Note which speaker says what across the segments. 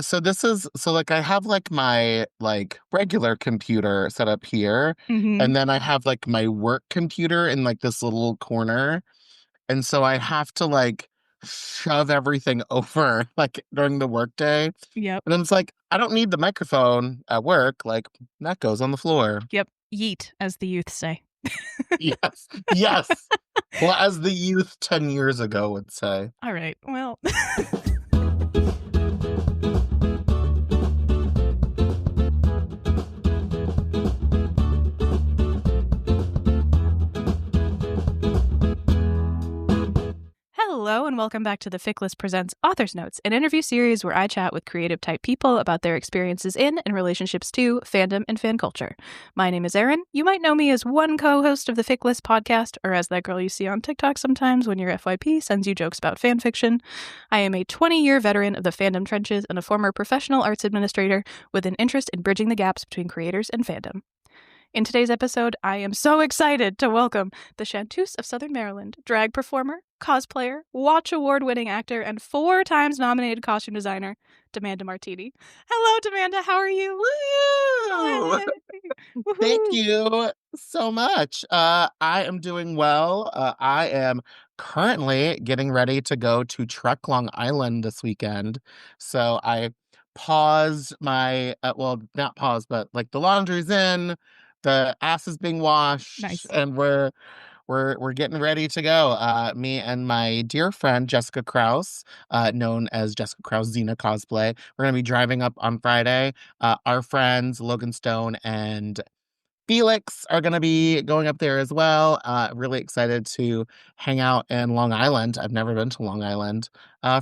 Speaker 1: So this is so like I have like my like regular computer set up here,
Speaker 2: Hmm.
Speaker 1: and then I have like my work computer in like this little corner. And so I have to like shove everything over like during the workday.
Speaker 2: Yep.
Speaker 1: And I'm just like, I don't need the microphone at work. Like that goes on the floor.
Speaker 2: Yep. Yeet, as the youth say.
Speaker 1: Yes. Yes. Well, as the youth 10 years ago would say.
Speaker 2: All right. Well, hello and welcome back to the Fic List Presents Author's Notes, an interview series where I chat with creative type people about their experiences in and relationships to fandom and fan culture. My name is Erin. You might know me as one co-host of the Fic List podcast, or as that girl you see on TikTok sometimes when your FYP sends you jokes about fan fiction. I am a 20-year veteran of the fandom trenches and a former professional arts administrator with an interest in bridging the gaps between creators and fandom. In today's episode, I am so excited to welcome the Chanteuse of Southern Maryland, drag performer, cosplayer, Watch Award-winning actor, and 4 times nominated costume designer, Demanda Martini. Hello, Demanda. How are you?
Speaker 1: Woo!
Speaker 2: Hey.
Speaker 1: Thank
Speaker 2: Woohoo.
Speaker 1: you so much. I am doing well. I am currently getting ready to go to Trek Long Island this weekend. So I paused my, well, not pause, but like the laundry's in, the ass is being washed,
Speaker 2: Nice.
Speaker 1: and we're getting ready to go. Me and my dear friend Jessica Krause, known as Jessica Krause Xena Cosplay. We're gonna be driving up on Friday. Our friends Logan Stone and Felix are going to be going up there as well. Really excited to hang out in Long Island. I've never been to Long Island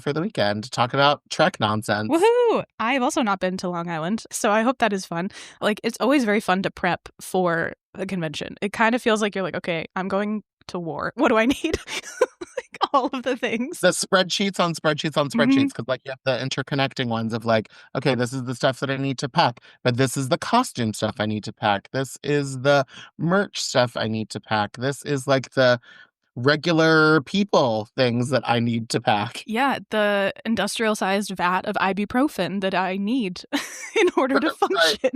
Speaker 1: for the weekend to talk about Trek nonsense.
Speaker 2: Woohoo! I've also not been to Long Island, so I hope that is fun. Like, it's always very fun to prep for a convention. It kind of feels like you're like, okay, I'm going to war. What do I need? Like, all of the things.
Speaker 1: The spreadsheets on spreadsheets on
Speaker 2: Hmm.
Speaker 1: spreadsheets, because like you have the interconnecting ones of like, okay, this is the stuff that I need to pack, but this is the costume stuff I need to pack. This is the merch stuff I need to pack. This is like the regular people things that I need to pack.
Speaker 2: Yeah, the industrial sized vat of ibuprofen that I need in order to
Speaker 1: Right.
Speaker 2: function.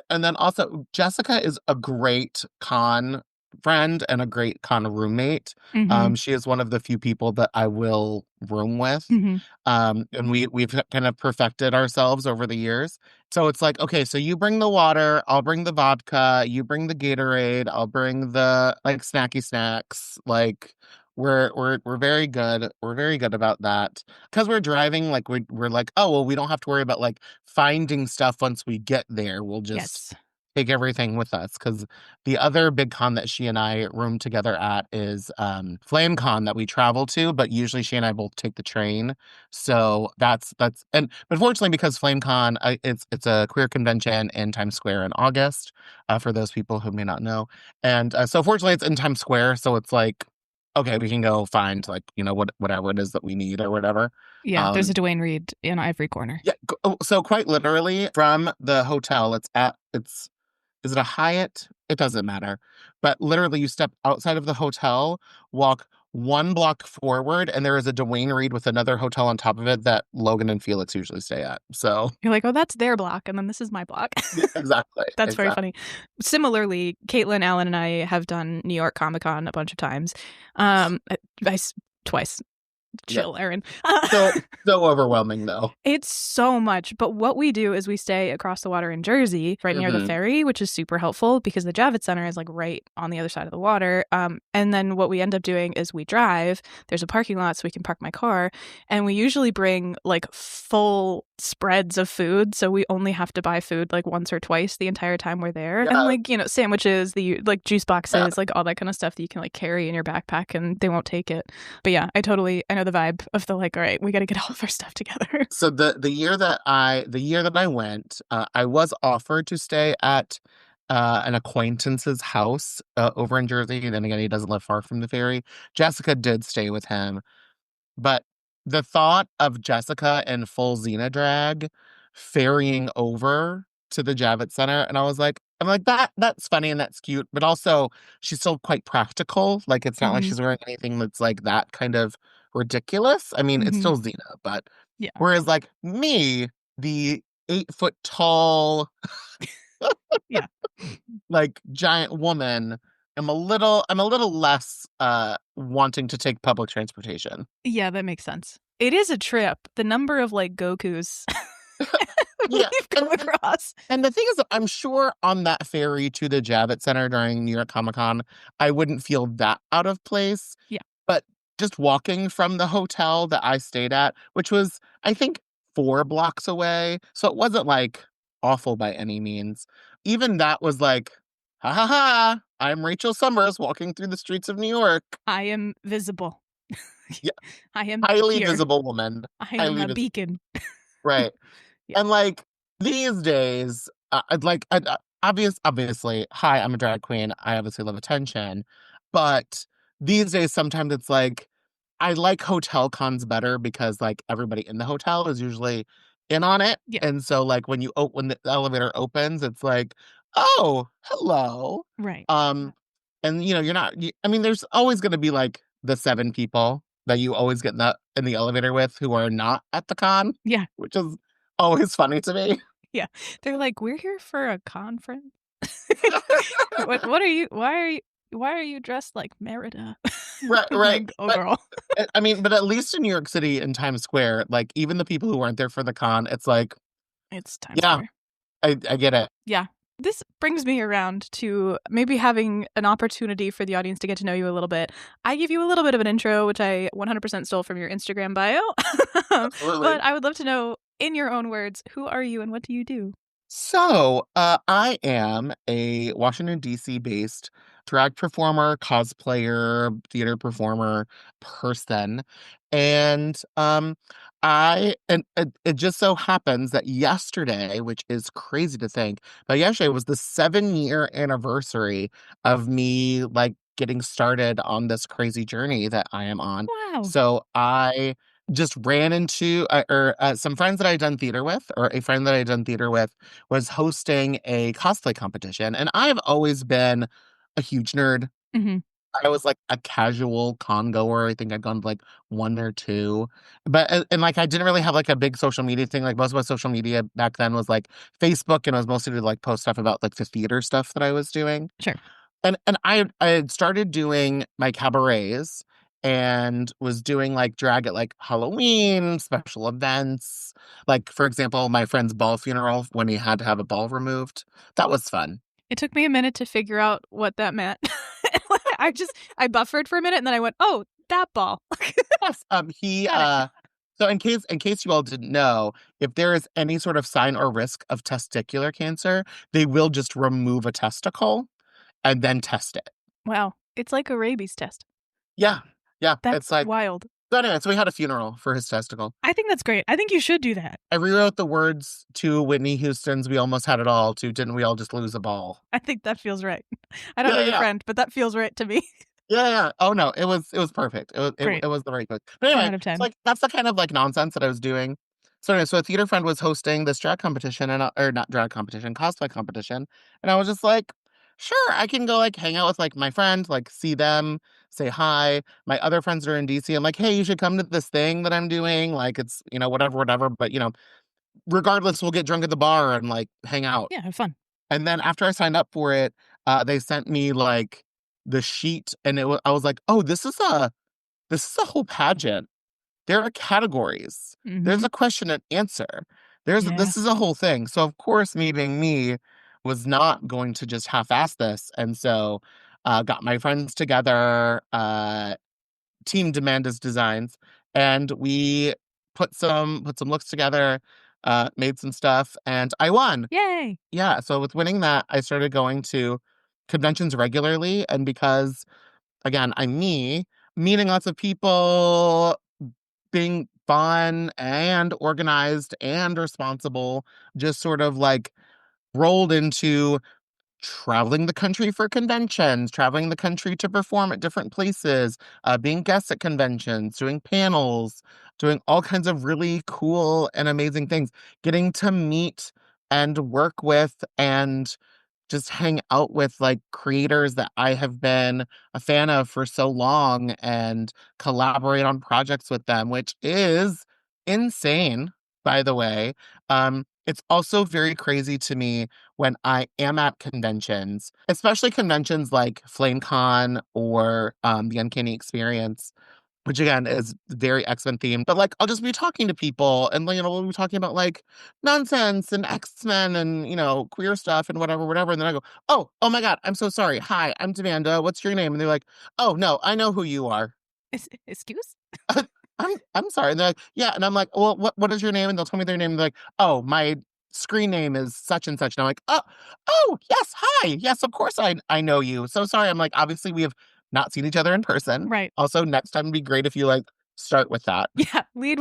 Speaker 1: And then also Jessica is a great con friend and a great con roommate.
Speaker 2: Hmm.
Speaker 1: She is one of the few people that I will room with.
Speaker 2: Hmm.
Speaker 1: And we've kind of perfected ourselves over the years. So it's like, okay, so you bring the water, I'll bring the vodka, you bring the Gatorade, I'll bring the like snacky snacks. Like we're very good. We're very good about that. Because we're driving, like we're like, oh well, we don't have to worry about like finding stuff once we get there. We'll just
Speaker 2: Yes.
Speaker 1: take everything with us. Because the other big con that she and I room together at is Flame Con that we travel to, but usually she and I both take the train. So that's and but fortunately because Flame Con it's a queer convention in Times Square in August, for those people who may not know. And so fortunately it's in Times Square, so it's like okay, we can go find like, whatever it is that we need or whatever.
Speaker 2: Yeah, there's a
Speaker 1: Um
Speaker 2: Dwayne Reed in every corner.
Speaker 1: yeah, so quite literally from the hotel, it's is it a Hyatt? It doesn't matter. But literally, you step outside of the hotel, walk 1 block forward, and there is a Dwayne Reed with another hotel on top of it that Logan and Felix usually stay at. So,
Speaker 2: You're like, oh, that's their block, and then this is my block.
Speaker 1: yeah, exactly.
Speaker 2: That's very
Speaker 1: Exactly.
Speaker 2: funny. Similarly, Caitlin Allen and I have done New York Comic Con a bunch of times. Twice.
Speaker 1: Yeah.
Speaker 2: Chill, Erin.
Speaker 1: So, so overwhelming, though.
Speaker 2: It's so much. But what we do is we stay across the water in Jersey, right near the
Speaker 1: Hmm.
Speaker 2: ferry, which is super helpful because the Javits Center is like right on the other side of the water. And then what we end up doing is we drive. There's a parking lot so we can park my car. And we usually bring like full spreads of food. So we only have to buy food like once or twice the entire time we're there. And
Speaker 1: Yeah.
Speaker 2: like, sandwiches, the like juice
Speaker 1: Yeah.
Speaker 2: boxes, like all that kind of stuff that you can like carry in your backpack and they won't take it. But yeah, I know the vibe of the like, all right, we got to get all of our stuff together.
Speaker 1: So the year that I went, I was offered to stay at an acquaintance's house over in Jersey. Then again, he doesn't live far from the ferry. Jessica did stay with him. But the thought of Jessica in full Xena drag ferrying over to the Javits Center, and I'm like that's funny and that's cute, but also she's still quite practical. Like it's not like
Speaker 2: Hmm.
Speaker 1: she's wearing anything that's like that kind of ridiculous. I mean, it's
Speaker 2: Hmm.
Speaker 1: still Xena, but
Speaker 2: Yeah.
Speaker 1: Whereas like me, the 8 foot tall,
Speaker 2: Yeah.
Speaker 1: like giant woman, I'm a little less wanting to take public transportation.
Speaker 2: Yeah, that makes sense. It is a trip. The number of like Gokus
Speaker 1: Yeah.
Speaker 2: we've come across.
Speaker 1: And the thing is, I'm sure on that ferry to the Javits Center during New York Comic Con, I wouldn't feel that out of place.
Speaker 2: Yeah.
Speaker 1: But just walking from the hotel that I stayed at, which was, I think, 4 blocks away, so it wasn't like awful by any means. Even that was like, ha ha ha, I'm Rachel Summers walking through the streets of New York.
Speaker 2: I am visible.
Speaker 1: Yeah,
Speaker 2: I am
Speaker 1: highly
Speaker 2: here.
Speaker 1: visible woman.
Speaker 2: I am
Speaker 1: Highly
Speaker 2: a
Speaker 1: visible.
Speaker 2: beacon.
Speaker 1: Right.
Speaker 2: Yeah.
Speaker 1: And like these days, obviously, hi, I'm a drag queen. I obviously love attention, but these days, sometimes it's like I like hotel cons better because like everybody in the hotel is usually in on it,
Speaker 2: Yeah.
Speaker 1: and so like when the elevator opens, it's like, oh, hello,
Speaker 2: Right.
Speaker 1: um, and you're not. I mean, there's always going to be like the 7 people that you always get in the elevator with who are not at the con,
Speaker 2: Yeah.
Speaker 1: which is always funny to me.
Speaker 2: Yeah. They're like, we're here for a conference. What are you why are you dressed like Merida?
Speaker 1: Right,
Speaker 2: I'm
Speaker 1: right.
Speaker 2: like, oh
Speaker 1: But
Speaker 2: girl.
Speaker 1: I mean, but at least in New York City in Times Square, like even the people who weren't there for the con, it's like,
Speaker 2: It's Times
Speaker 1: yeah,
Speaker 2: Square.
Speaker 1: I get it.
Speaker 2: Yeah. This brings me around to maybe having an opportunity for the audience to get to know you a little bit. I give you a little bit of an intro, which I 100% stole from your Instagram bio.
Speaker 1: Absolutely.
Speaker 2: But I would love to know, in your own words, who are you and what do you do?
Speaker 1: So, I am a Washington, D.C. based drag performer, cosplayer, theater performer person. And it just so happens that yesterday, which is crazy to think, but yesterday was the 7 year anniversary of me like getting started on this crazy journey that I am on.
Speaker 2: Wow.
Speaker 1: So I just ran into some friends that I'd done theater with, or a friend that I'd done theater with was hosting a cosplay competition. And I've always been a huge nerd.
Speaker 2: Hmm.
Speaker 1: I was like a casual con goer. I think I'd gone to like one or two. But and like I didn't really have like a big social media thing. Like most of my social media back then was like Facebook, and it was mostly to like post stuff about like the theater stuff that I was doing.
Speaker 2: Sure.
Speaker 1: And I had started doing my cabarets and was doing like drag at like Halloween, special events. Like, for example, my friend's ball funeral when he had to have a ball removed. That was fun.
Speaker 2: It took me a minute to figure out what that meant. I buffered for a minute and then I went, oh, that ball.
Speaker 1: Yes. He
Speaker 2: Got it.
Speaker 1: so in case you all didn't know, if there is any sort of sign or risk of testicular cancer, they will just remove a testicle and then test it.
Speaker 2: Wow. It's like a rabies test.
Speaker 1: Yeah. Yeah.
Speaker 2: That's
Speaker 1: It's like
Speaker 2: wild.
Speaker 1: so anyway, so we had a funeral for his testicle.
Speaker 2: I think that's great. I think you should do that.
Speaker 1: I rewrote the words to Whitney Houston's "We Almost Had It All" to "Didn't We All Just Lose a Ball?"
Speaker 2: I think that feels right. I don't
Speaker 1: Yeah,
Speaker 2: know your
Speaker 1: yeah,
Speaker 2: friend, but that feels right to me.
Speaker 1: yeah, yeah. Oh no, it was perfect.
Speaker 2: Great.
Speaker 1: It was the right book. But
Speaker 2: 10
Speaker 1: anyway,
Speaker 2: out of
Speaker 1: it's
Speaker 2: 10.
Speaker 1: like that's the kind of like nonsense that I was doing. So anyway, so a theater friend was hosting this drag competition or not drag competition, cosplay competition, and I was just like, sure, I can go like hang out with like my friend, like see them, say hi. My other friends are in DC. I'm like, hey, you should come to this thing that I'm doing. Like it's whatever, whatever. But regardless, we'll get drunk at the bar and like hang out.
Speaker 2: Yeah, have fun.
Speaker 1: And then after I signed up for it, they sent me like the sheet, and I was like, oh, this is a whole pageant. There are categories. There's
Speaker 2: Hmm.
Speaker 1: a question and answer.
Speaker 2: Yeah.
Speaker 1: This is a whole thing. So of course, me being me, was not going to just half-ass this, and so got my friends together, team Amanda's Designs, and we put some looks together, made some stuff, and I won.
Speaker 2: Yay.
Speaker 1: Yeah, so with winning that, I started going to conventions regularly, and because, again, I'm me, meeting lots of people, being fun and organized and responsible, just sort of, like, rolled into traveling the country for conventions, traveling the country to perform at different places, being guests at conventions, doing panels, doing all kinds of really cool and amazing things, getting to meet and work with and just hang out with like creators that I have been a fan of for so long and collaborate on projects with them, which is insane, by the way. It's also very crazy to me when I am at conventions, especially conventions like FlameCon or the Uncanny Experience, which again is very X-Men themed. But like, I'll just be talking to people, and like, we'll be talking about like nonsense and X-Men and queer stuff and whatever, whatever. And then I go, oh my God, I'm so sorry. Hi, I'm Amanda. What's your name? And they're like, oh no, I know who you are.
Speaker 2: Excuse?
Speaker 1: I'm sorry. And they're like, yeah. And I'm like, well, what is your name? And they'll tell me their name. And they're like, oh, my screen name is such and such. And I'm like, oh, yes, hi. Yes, of course I know you. So sorry. I'm like, obviously we have not seen each other in person.
Speaker 2: Right.
Speaker 1: Also, next time it'd be great if you like start with that.
Speaker 2: Yeah. Lead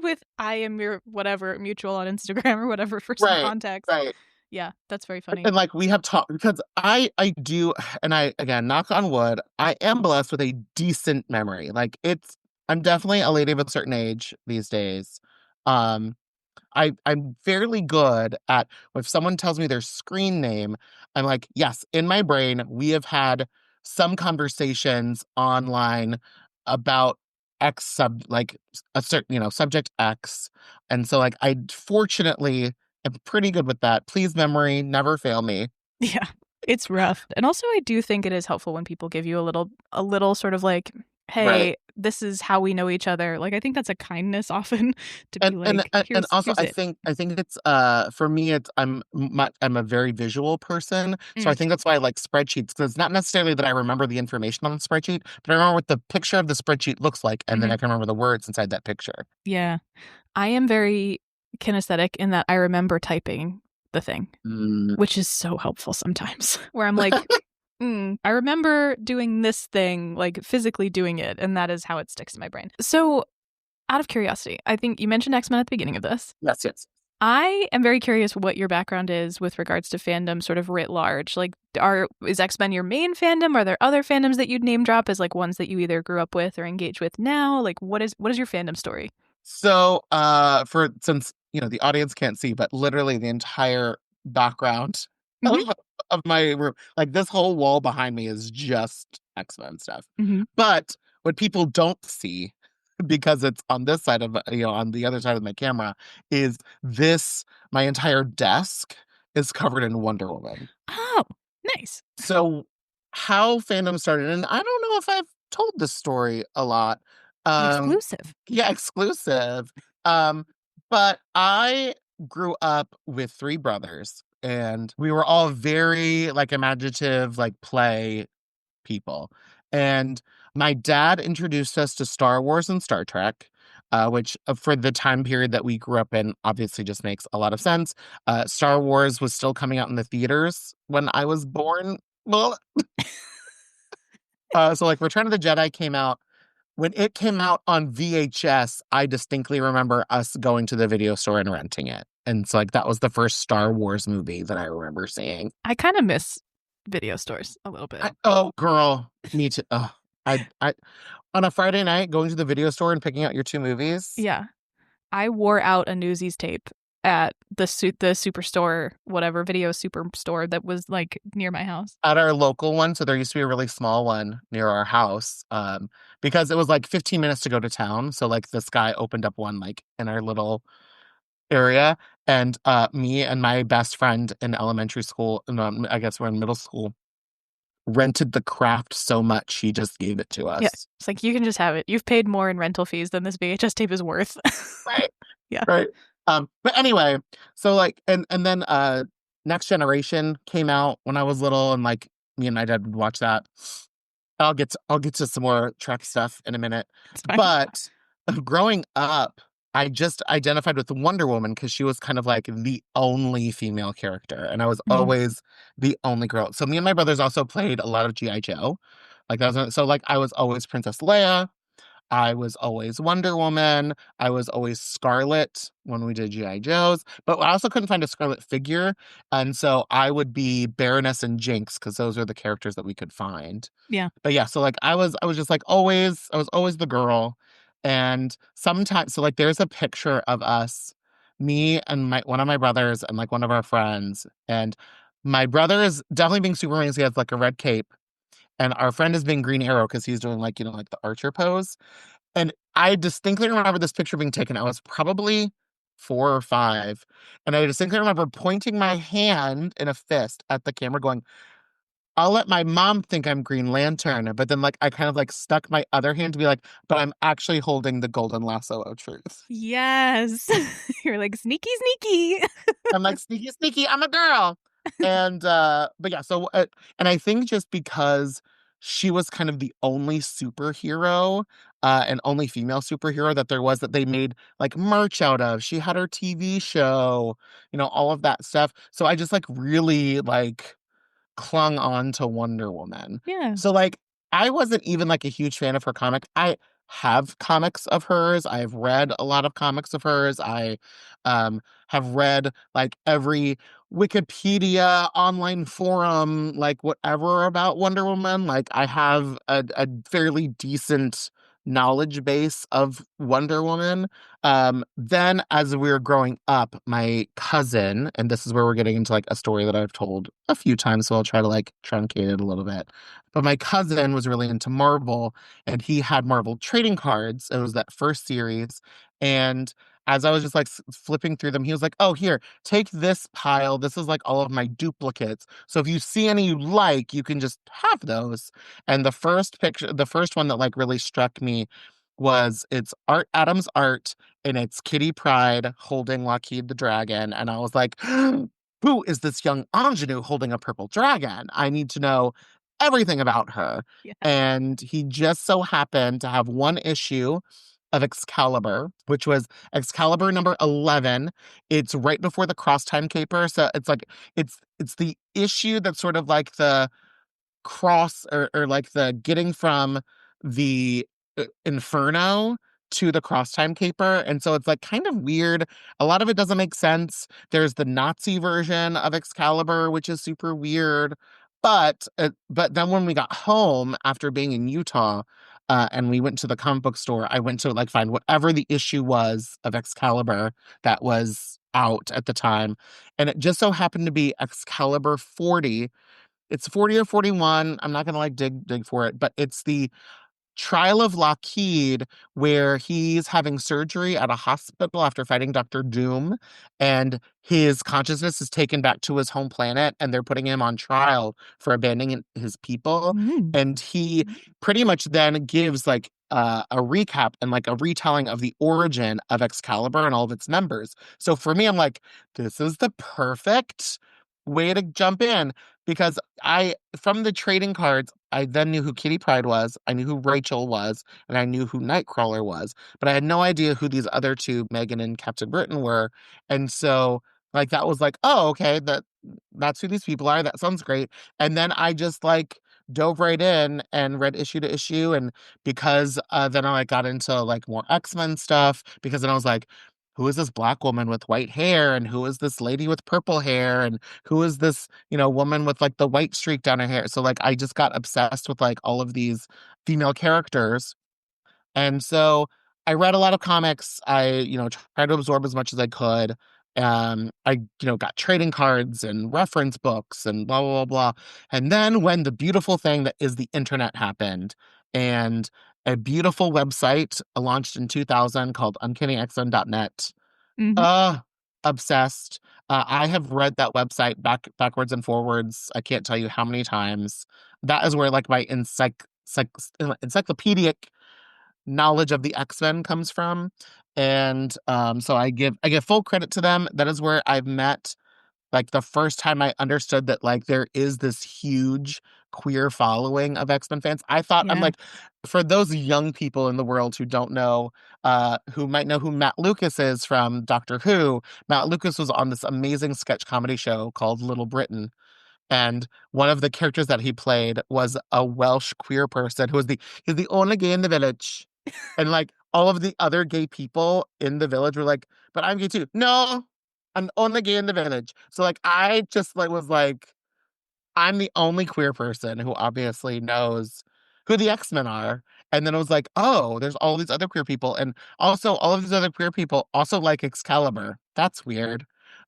Speaker 2: with I am your whatever mutual on Instagram or whatever for some
Speaker 1: Right.
Speaker 2: context.
Speaker 1: Right.
Speaker 2: Yeah, that's very funny.
Speaker 1: And like we have talked because I do, and I again knock on wood, I am blessed with a decent memory. Like I'm definitely a lady of a certain age these days. Um, I'm fairly good at if someone tells me their screen name, I'm like, yes, in my brain, we have had some conversations online about X like a certain, subject X. And so like I fortunately am pretty good with that. Please memory, never fail me.
Speaker 2: Yeah. It's rough. And also I do think it is helpful when people give you a little sort of like,
Speaker 1: Right.
Speaker 2: hey, this is how we know each other. Like I think that's a kindness often to be
Speaker 1: And
Speaker 2: like,
Speaker 1: and and also
Speaker 2: here's
Speaker 1: I
Speaker 2: it.
Speaker 1: think it's for me it's I'm a very visual person, so I
Speaker 2: Mm,
Speaker 1: think that's why I like spreadsheets because it's not necessarily that I remember the information on the spreadsheet, but I remember what the picture of the spreadsheet looks like, and then
Speaker 2: mhm.
Speaker 1: I can remember the words inside that picture.
Speaker 2: Yeah. I am very kinesthetic in that I remember typing the thing,
Speaker 1: Mm.
Speaker 2: which is so helpful sometimes. Where I'm like, I remember doing this thing, like physically doing it, and that is how it sticks to my brain. So, out of curiosity, I think you mentioned X-Men at the beginning of this.
Speaker 1: Yes, yes.
Speaker 2: I am very curious what your background is with regards to fandom, sort of writ large. Like, is X-Men your main fandom? Are there other fandoms that you'd name drop as like ones that you either grew up with or engage with now? Like, what is your fandom story?
Speaker 1: So, for since the audience can't see, but literally the entire background
Speaker 2: Hmm.
Speaker 1: of my room, like this whole wall behind me is just X-Men stuff.
Speaker 2: Hmm.
Speaker 1: But what people don't see, because it's on this side of on the other side of my camera, is my entire desk is covered in Wonder Woman.
Speaker 2: Oh, nice.
Speaker 1: So how fandom started, and I don't know if I've told this story a lot. Um,
Speaker 2: Exclusive.
Speaker 1: yeah, exclusive. Um, but I grew up with three brothers, and we were all very like imaginative, like play people. And my dad introduced us to Star Wars and Star Trek, which for the time period that we grew up in, obviously just makes a lot of sense. Star Wars was still coming out in the theaters when I was born. Well, so like Return of the Jedi came out. When it came out on VHS, I distinctly remember us going to the video store and renting it. And so like that was the first Star Wars movie that I remember seeing.
Speaker 2: I kind of miss video stores a little bit.
Speaker 1: Oh, girl, me too. Oh, I on a Friday night going to the video store and picking out your two movies
Speaker 2: Yeah. I wore out a Newsies tape at the superstore, whatever video superstore that was like near my house.
Speaker 1: at our local one. So there used to be a really small one near our house, because it was like 15 minutes to go to town. So like this guy opened up one like in our little area, and me and my best friend in elementary school, no, I guess we're in middle school, rented the craft so much he just gave it to
Speaker 2: Yeah.
Speaker 1: us.
Speaker 2: It's like you can just have it. You've paid more in rental fees than this VHS tape is worth.
Speaker 1: Right.
Speaker 2: Yeah.
Speaker 1: Right. But anyway, so like and then Next Generation came out when I was little, and like me and my dad would watch that. I'll get to some more Trek stuff in a minute.
Speaker 2: It's fine.
Speaker 1: But growing up, I just identified with Wonder Woman because she was kind of like the only female character, and I was
Speaker 2: Mhm.
Speaker 1: always the only girl. So me and my brothers also played a lot of GI Joe. Like that was so like I was always Princess Leia. I was always Wonder Woman. I was always Scarlet when we did GI Joes, but I also couldn't find a Scarlet figure, and so I would be Baroness and Jinx because those are the characters that we could find.
Speaker 2: Yeah.
Speaker 1: But yeah, so like I was just like always I was always the girl. And sometimes so like there's a picture of us, me and my one of my brothers and like one of our friends. And my brother is definitely being Superman because he has like a red cape. And our friend is being Green Arrow because he's doing like, like the archer pose. And I distinctly remember this picture being taken. I was probably 4 or 5. And I distinctly remember pointing my hand in a fist at the camera going, I'll let my mom think I'm Green Lantern. But then like I kind of like stuck my other hand to be like, but I'm actually holding the golden lasso of truth.
Speaker 2: Yes. You're like sneaky, sneaky.
Speaker 1: I'm like, sneaky, sneaky, I'm a girl. And but yeah, so and I think just because she was kind of the only superhero, and only female superhero that there was that they made like merch out of. She had her TV show, all of that stuff. So I just like really like clung on to Wonder Woman.
Speaker 2: Yeah.
Speaker 1: So like I wasn't even like a huge fan of her comic. I have comics of hers. I've read a lot of comics of hers. I have read like every Wikipedia online forum, like whatever about Wonder Woman. Like I have a fairly decent knowledge base of Wonder Woman. Then as we were growing up, my cousin, and this is where we're getting into like a story that I've told a few times, so I'll try to like truncate it a little bit. But my cousin was really into Marvel, and he had Marvel trading cards. It was that first series. And as I was just like flipping through them, he was like, "Oh, here, take this pile. This is like all of my duplicates. So if you see any you like, you can just have those." And the first picture, the first one that like really struck me was it's Art Adams art, and it's Kitty Pryde holding Lockheed the dragon. And I was like, who is this young ingenue holding a purple dragon? I need to know everything about her.
Speaker 2: Yeah.
Speaker 1: And he just so happened to have one issue of Excalibur, which was Excalibur number 11. It's right before the Cross Time Caper. So it's like it's the issue that's sort of like the cross or like the getting from the Inferno to the cross time caper. And so it's like kind of weird. A lot of it doesn't make sense. There's the Nazi version of Excalibur, which is super weird. But then when we got home after being in Utah, and we went to the comic book store, I went to like find whatever the issue was of Excalibur that was out at the time. And it just so happened to be Excalibur 40. It's 40 or 41. I'm not gonna like dig for it, but it's the trial of Lockheed, where he's having surgery at a hospital after fighting Dr. Doom, and his consciousness is taken back to his home planet, and they're putting him on trial for abandoning his people.
Speaker 2: Mm.
Speaker 1: And he pretty much then gives like a recap and like a retelling of the origin of Excalibur and all of its members. So for me, I'm like, this is the perfect way to jump in because from the trading cards, I then knew who Kitty Pryde was, I knew who Rachel was, and I knew who Nightcrawler was. But I had no idea who these other two, Megan and Captain Britain, were. And so, like, that was like, oh, okay, that's who these people are. That sounds great. And then I just like dove right in and read issue to issue. And because then I got into like more X-Men stuff, because then I was like, who is this black woman with white hair? And who is this lady with purple hair? And who is this, woman with like the white streak down her hair? So like I just got obsessed with like all of these female characters. And so I read a lot of comics. I, tried to absorb as much as I could. I, got trading cards and reference books and blah, blah, blah, blah. And then when the beautiful thing that is the internet happened, and a beautiful website launched in 2000 called uncannyxn.net.
Speaker 2: Hmm.
Speaker 1: Uh, Obsessed. I have read that website backwards and forwards. I can't tell you how many times. That is where like my encyclopedic knowledge of the X-Men comes from. And so I give full credit to them. That is where I've met like the first time I understood that like there is this huge queer following of X-Men fans. I thought I'm
Speaker 2: Yeah.
Speaker 1: like, for those young people in the world who don't know, who might know who Matt Lucas is from Doctor Who, Matt Lucas was on this amazing sketch comedy show called Little Britain. And one of the characters that he played was a Welsh queer person who was he's the only gay in the village. And like all of the other gay people in the village were like, but I'm gay too. No, I'm only gay in the village. So like I just like was like, I'm the only queer person who obviously knows who the X-Men are. And then I was like, oh, there's all these other queer people. And also all of these other queer people also like Excalibur. That's weird.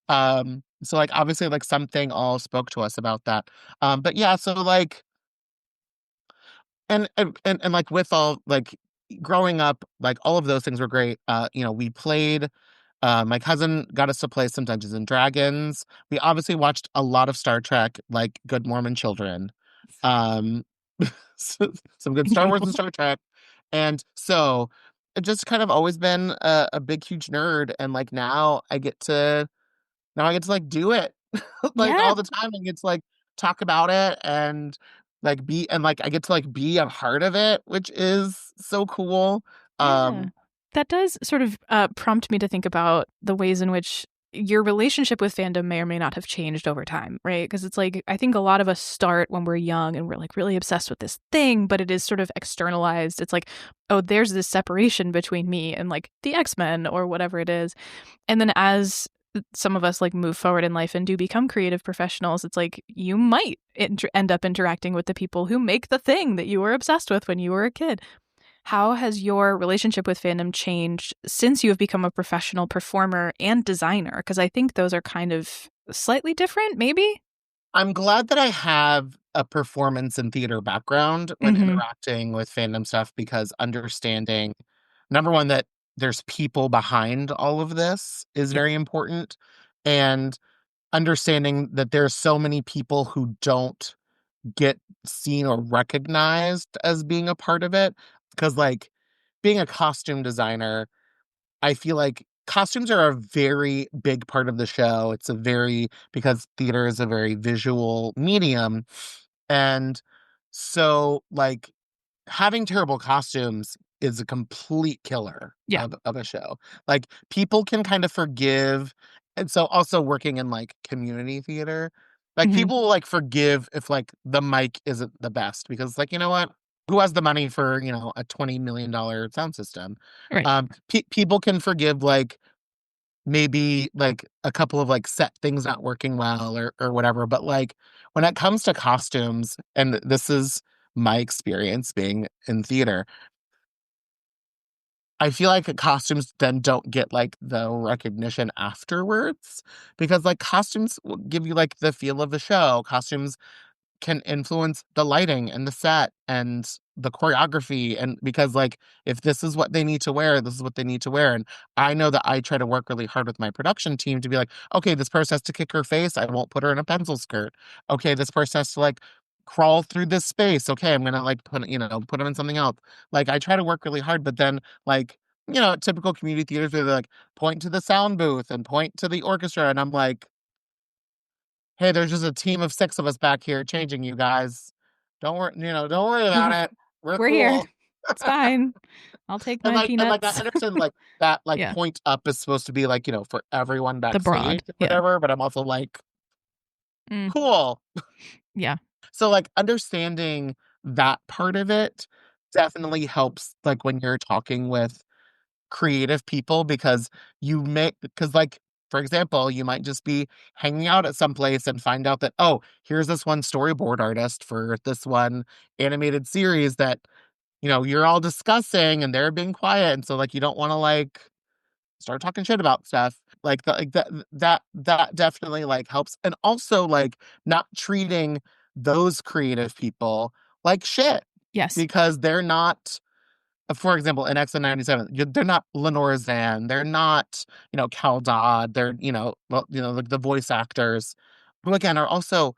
Speaker 1: So like obviously like something all spoke to us about that. But yeah, so like and like with all like growing up, like all of those things were great. We played. My cousin got us to play some Dungeons and Dragons. We obviously watched a lot of Star Trek, like good Mormon children. Um, some good Star Wars and Star Trek. And so it just kind of always been a big, huge nerd. And like now I get to like do it like
Speaker 2: Yeah.
Speaker 1: all the time and get to like talk about it and like be and like I get to like be a part of it, which is so cool.
Speaker 2: Yeah.
Speaker 1: Um,
Speaker 2: That does sort of prompt me to think about the ways in which your relationship with fandom may or may not have changed over time, right? Because it's like, I think a lot of us start when we're young and we're like really obsessed with this thing, but it is sort of externalized. It's like, oh, there's this separation between me and like the X-Men or whatever it is. And then as some of us like move forward in life and do become creative professionals, it's like you might end up interacting with the people who make the thing that you were obsessed with when you were a kid. How has your relationship with fandom changed since you have become a professional performer and designer? Because I think those are kind of slightly different, maybe?
Speaker 1: I'm glad that I have a performance and theater background when
Speaker 2: Mm-hmm.
Speaker 1: interacting with fandom stuff because understanding, number one, that there's people behind all of this is
Speaker 2: Yeah.
Speaker 1: very important. And understanding that there's so many people who don't get seen or recognized as being a part of it. Because, like, being a costume designer, I feel like costumes are a very big part of the show. Because theater is a very visual medium. And so, like, having terrible costumes is a complete killer
Speaker 2: Yeah.
Speaker 1: of a show. Like, people can kind of forgive, and so also working in, like, community theater, like,
Speaker 2: Mm-hmm.
Speaker 1: people will, like, forgive if, like, the mic isn't the best because, like, you know what? Who has the money for, a $20 million sound system?
Speaker 2: Right.
Speaker 1: People can forgive, like, maybe, like, a couple of, like, set things not working well or whatever, but, like, when it comes to costumes, and this is my experience being in theater, I feel like costumes then don't get, like, the recognition afterwards because, like, costumes will give you, like, the feel of the show. Costumes can influence the lighting and the set and the choreography and because like if this is what they need to wear, this is what they need to wear. And I know that I try to work really hard with my production team to be like, okay, this person has to kick her face, I won't put her in a pencil skirt. Okay, this person has to like crawl through this space. Okay, I'm gonna like put them in something else. Like I try to work really hard, but then like typical community theaters where they like point to the sound booth and point to the orchestra and I'm like, "Hey, there's just a team of 6 of us back here changing you guys. Don't worry about it. We're
Speaker 2: We're here.
Speaker 1: cool."
Speaker 2: It's fine. I'll take
Speaker 1: And,
Speaker 2: my
Speaker 1: like, I
Speaker 2: peanuts.
Speaker 1: understand, like, that, like,
Speaker 2: Yeah.
Speaker 1: point up is supposed to be, like, for everyone
Speaker 2: The
Speaker 1: backstage
Speaker 2: broad.
Speaker 1: or
Speaker 2: Yeah.
Speaker 1: whatever, but I'm also like,
Speaker 2: Mm.
Speaker 1: "Cool."
Speaker 2: Yeah.
Speaker 1: So, like, understanding that part of it definitely helps, like, when you're talking with creative people because like for example you might just be hanging out at some place and find out that oh here's this one storyboard artist for this one animated series that you're all discussing and they're being quiet and so like you don't want to like start talking shit about stuff like that definitely like helps and also like not treating those creative people like shit
Speaker 2: Yes.
Speaker 1: because they're not for example, in X-Men 97, they're not Lenore Zan, they're not, Cal Dodd, they're, like the voice actors, who again are also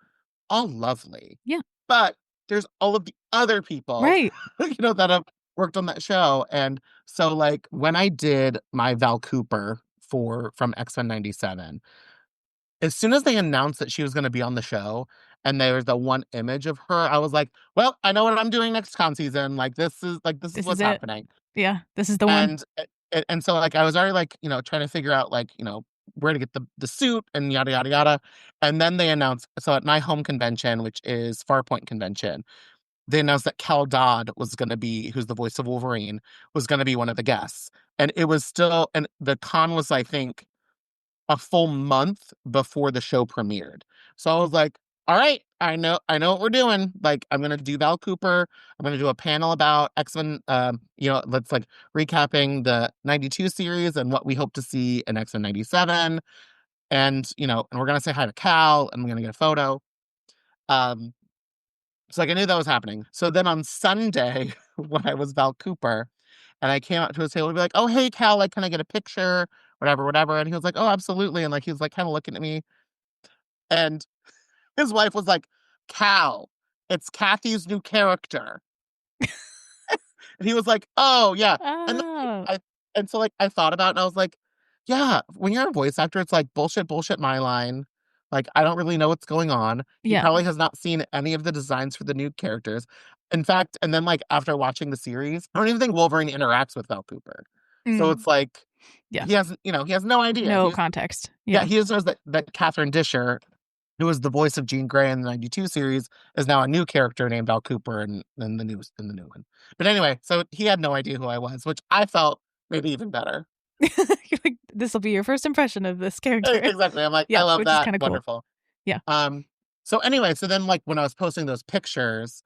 Speaker 1: all lovely.
Speaker 2: Yeah.
Speaker 1: But there's all of the other people,
Speaker 2: Right.
Speaker 1: that have worked on that show. And so like when I did my Val Cooper from X-Men 97, as soon as they announced that she was gonna be on the show and there was the one image of her, I was like, well, I know what I'm doing next con season. This is
Speaker 2: This is
Speaker 1: what's
Speaker 2: it.
Speaker 1: happening.
Speaker 2: Yeah. This is the one.
Speaker 1: And so, like, I was already, like, trying to figure out, like, where to get the suit and yada, yada, yada, and then they announced so at my home convention, which is Farpoint Convention, they announced that Cal Dodd was gonna be who's the voice of Wolverine, was gonna be one of the guests, and it was still and the con was, I think, a full month before the show premiered. So I was like, "All right, I know what we're doing. Like, I'm gonna do Val Cooper. I'm gonna do a panel about X-Men, let's like recapping the 92 series and what we hope to see in X-Men 97. And we're gonna say hi to Cal and we're gonna get a photo. Um, so like I knew that was happening. So then on Sunday, when I was Val Cooper, And I came up to his table to be like, "Oh, hey, Cal, like, can I get a picture? Whatever, whatever." And he was like, "Oh, absolutely." And like, he was like, kind of looking at me. And his wife was like, "Cal, it's Kathy's new character." And he was like, "Oh, yeah." And then
Speaker 2: Oh,
Speaker 1: and so, like, I thought about it and I was like, "Yeah, when you're a voice actor, it's like bullshit, bullshit, my line. Like, I don't really know what's going on." He
Speaker 2: yeah.
Speaker 1: probably has not seen any of the designs for the new characters. In fact, and then, like, after watching the series, I don't even think Wolverine interacts with Val Cooper. So
Speaker 2: Mm,
Speaker 1: it's like,
Speaker 2: yeah.
Speaker 1: he has, he has no idea.
Speaker 2: No context.
Speaker 1: Yeah,
Speaker 2: Yeah.
Speaker 1: he just knows that Catherine Disher, who was the voice of Jean Grey in the '92 series, is now a new character named Val Cooper in the new one. But anyway, so he had no idea who I was, which I felt maybe even better.
Speaker 2: You're like, this will be your first impression of this character.
Speaker 1: Exactly. I'm like, I
Speaker 2: Yeah,
Speaker 1: love
Speaker 2: which is
Speaker 1: that.
Speaker 2: kind of cool.
Speaker 1: Wonderful.
Speaker 2: Yeah.
Speaker 1: Um, so anyway, so then like when I was posting those pictures,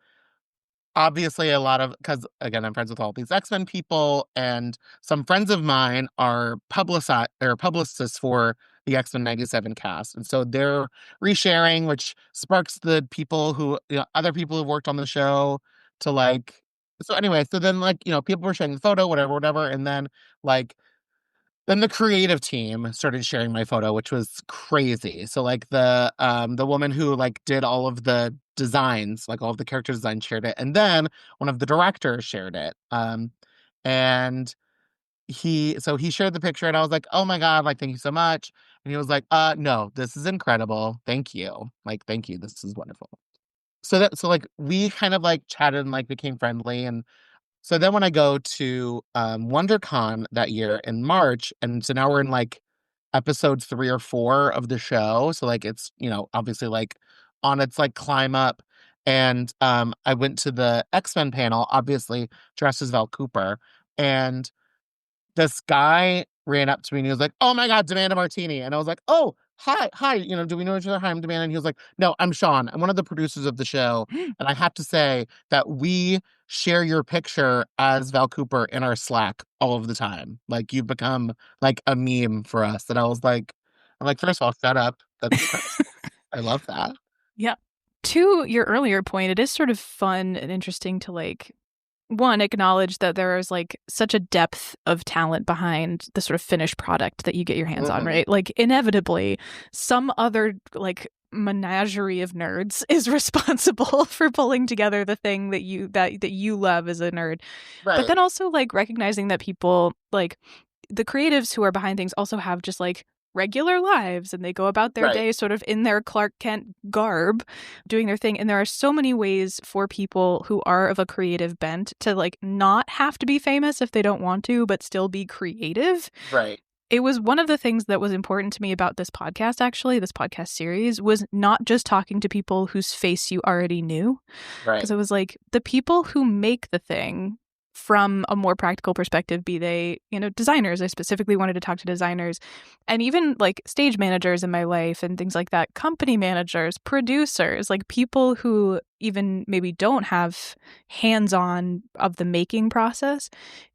Speaker 1: obviously a lot of, because again, I'm friends with all these X-Men people, and some friends of mine are publicists for the X-Men '97 cast, and so they're resharing, which sparks the people who, other people who've worked on the show to like. So anyway, so then like, people were sharing the photo, whatever, whatever, and like then the creative team started sharing my photo, which was crazy. So like the woman who like did all of the designs, like all of the character designs, shared it. And then one of the directors shared it. And he shared the picture and I was like, "Oh my God, like thank you so much." And he was like, no, this is incredible. Thank you. Like, thank you. This is wonderful." So like we kind of like chatted and like became friendly. And so then when I go to, WonderCon that year in March, and so now we're in, like, episode 3 or 4 of the show, so, like, it's, obviously, like, on its, like, climb up, and, I went to the X-Men panel, obviously dressed as Val Cooper, and this guy ran up to me and he was like, "Oh my God, demand a martini." And I was like, "Oh, hi, hi, do we know each other? Hi, I'm Demand." And he was like, "No, I'm Sean. I'm one of the producers of the show. And I have to say that we share your picture as Val Cooper in our Slack all of the time. Like you've become like a meme for us." And I'm like, "First of all, shut up. That's I love that."
Speaker 2: Yeah. To your earlier point, it is sort of fun and interesting to like one acknowledge that there is like such a depth of talent behind the sort of finished product that you get your hands on,
Speaker 1: Mhm.
Speaker 2: right? Like inevitably some other like menagerie of nerds is responsible for pulling together the thing that you love as a nerd. But
Speaker 1: Right,
Speaker 2: then also like recognizing that people like the creatives who are behind things also have just like regular lives and they go about their
Speaker 1: right,
Speaker 2: day sort of in their Clark Kent garb doing their thing. And there are so many ways for people who are of a creative bent to like not have to be famous if they don't want to, but still be creative.
Speaker 1: right,
Speaker 2: It was one of the things that was important to me about this podcast, actually, this podcast series, was not just talking to people whose face you already knew, because
Speaker 1: right,
Speaker 2: it was like the people who make the thing from a more practical perspective, be they, designers. I specifically wanted to talk to designers and even like stage managers in my life and things like that, company managers, producers, like people who even maybe don't have hands on of the making process,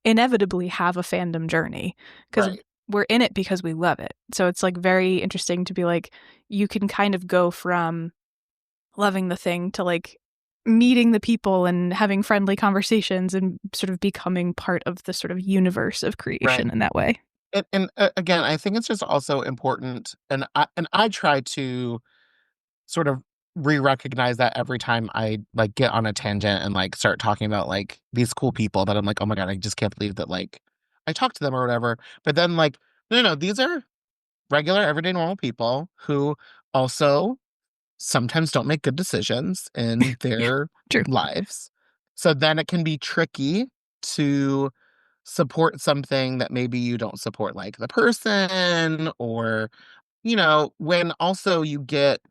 Speaker 2: inevitably have a fandom journey because
Speaker 1: right,
Speaker 2: we're in it because we love it. So it's like very interesting to be like, you can kind of go from loving the thing to like meeting the people and having friendly conversations and sort of becoming part of the sort of universe of
Speaker 1: right.
Speaker 2: creation in that way.
Speaker 1: And again, I think it's just also important, and I try to sort of re-recognize that every time I like get on a tangent and like start talking about like these cool people that I'm like, "Oh my God, I just can't believe that like I talked to them or whatever." But then like, no, no, these are regular, everyday, normal people who also sometimes don't make good decisions in
Speaker 2: Yeah,
Speaker 1: their
Speaker 2: true.
Speaker 1: lives. So then it can be tricky to support something that maybe you don't support, like the person, or, when also you get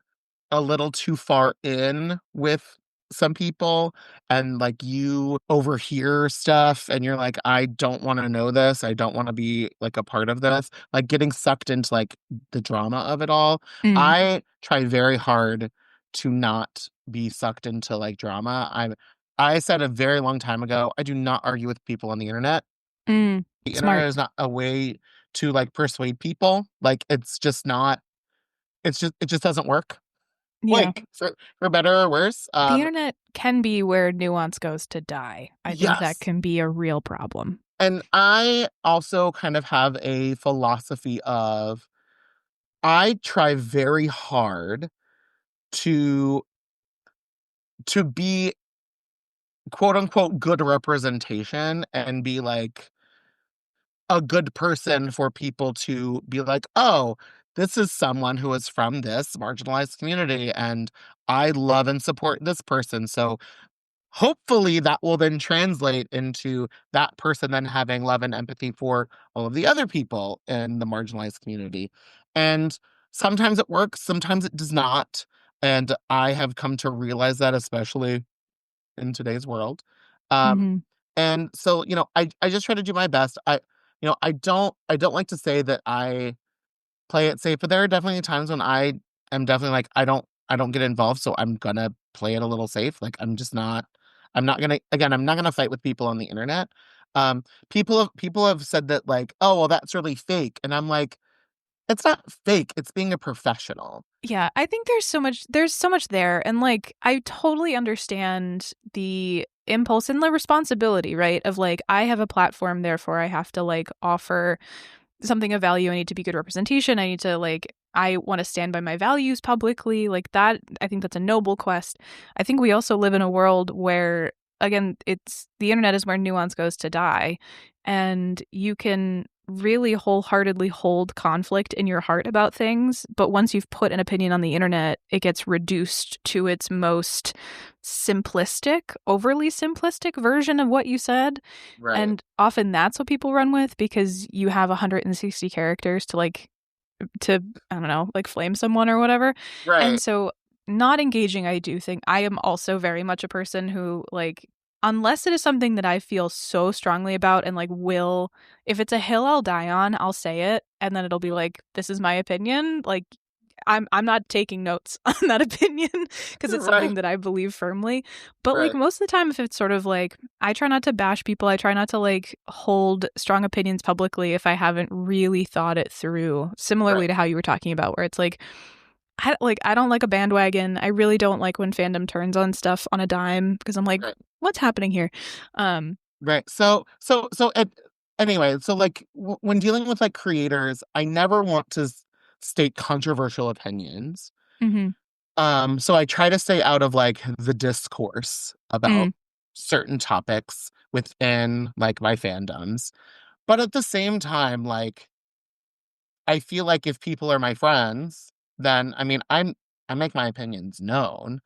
Speaker 1: a little too far in with some people and like you overhear stuff and you're like, "I don't want to know this. I don't want to be like a part of this." Like getting sucked into like the drama of it all.
Speaker 2: Mm,
Speaker 1: I try very hard to not be sucked into like drama. I said a very long time ago, I do not argue with people on the internet. The
Speaker 2: smart.
Speaker 1: internet is not a way to like persuade people. Like it's just not, it just doesn't work.
Speaker 2: Yeah.
Speaker 1: Like, for better or worse,
Speaker 2: The internet can be where nuance goes to die. I think that
Speaker 1: yes,
Speaker 2: can be a real problem.
Speaker 1: And I also kind of have a philosophy of I try very hard to be quote unquote good representation and be like a good person for people to be like, oh, this is someone who is from this marginalized community and I love and support this person. So hopefully that will then translate into that person then having love and empathy for all of the other people in the marginalized community. And sometimes it works, sometimes it does not. And I have come to realize that, especially in today's world. Um,
Speaker 2: Mm-hmm.
Speaker 1: and so, I just try to do my best. I don't like to say that I play it safe, but there are definitely times when I am definitely like, I don't get involved, so I'm gonna play it a little safe. Like I'm not gonna fight with people on the internet. People have said that like, oh well, that's really fake. And I'm like, it's not fake, it's being a professional.
Speaker 2: Yeah, I think there's so much there, and like I totally understand the impulse and the responsibility, right? Of like I have a platform, therefore I have to like offer something of value. I need to be good representation. I need to like I want to stand by my values publicly. Like that I think that's a noble quest. I think we also live in a world where again, it's the internet is where nuance goes to die, and you can really wholeheartedly hold conflict in your heart about things, but once you've put an opinion on the internet, it gets reduced to its most simplistic, overly simplistic version of what you said.
Speaker 1: Right.
Speaker 2: And often that's what people run with because you have 160 characters to like to I don't know, like flame someone or whatever. And
Speaker 1: Right.
Speaker 2: so not engaging, I do think I am also very much a person who like unless it is something that I feel so strongly about and like will if it's a hill I'll die on, I'll say it and then it'll be like this is my opinion. Like I'm not taking notes on that opinion because it's something
Speaker 1: Right.
Speaker 2: that I believe firmly. But like
Speaker 1: Right.
Speaker 2: most of the time if it's sort of like I try not to bash people, I try not to like hold strong opinions publicly if I haven't really thought it through. Similarly
Speaker 1: Right.
Speaker 2: to how you were talking about where it's like I don't like a bandwagon. I really don't like when fandom turns on stuff on a dime because I'm like
Speaker 1: Right.
Speaker 2: what's happening here? Um
Speaker 1: Right. Anyway, so like when dealing with like creators, I never want to state controversial opinions.
Speaker 2: mhm.
Speaker 1: So I try to stay out of like the discourse about
Speaker 2: Mm,
Speaker 1: certain topics within like my fandoms. But at the same time, like I feel like if people are my friends, then I mean I make my opinions known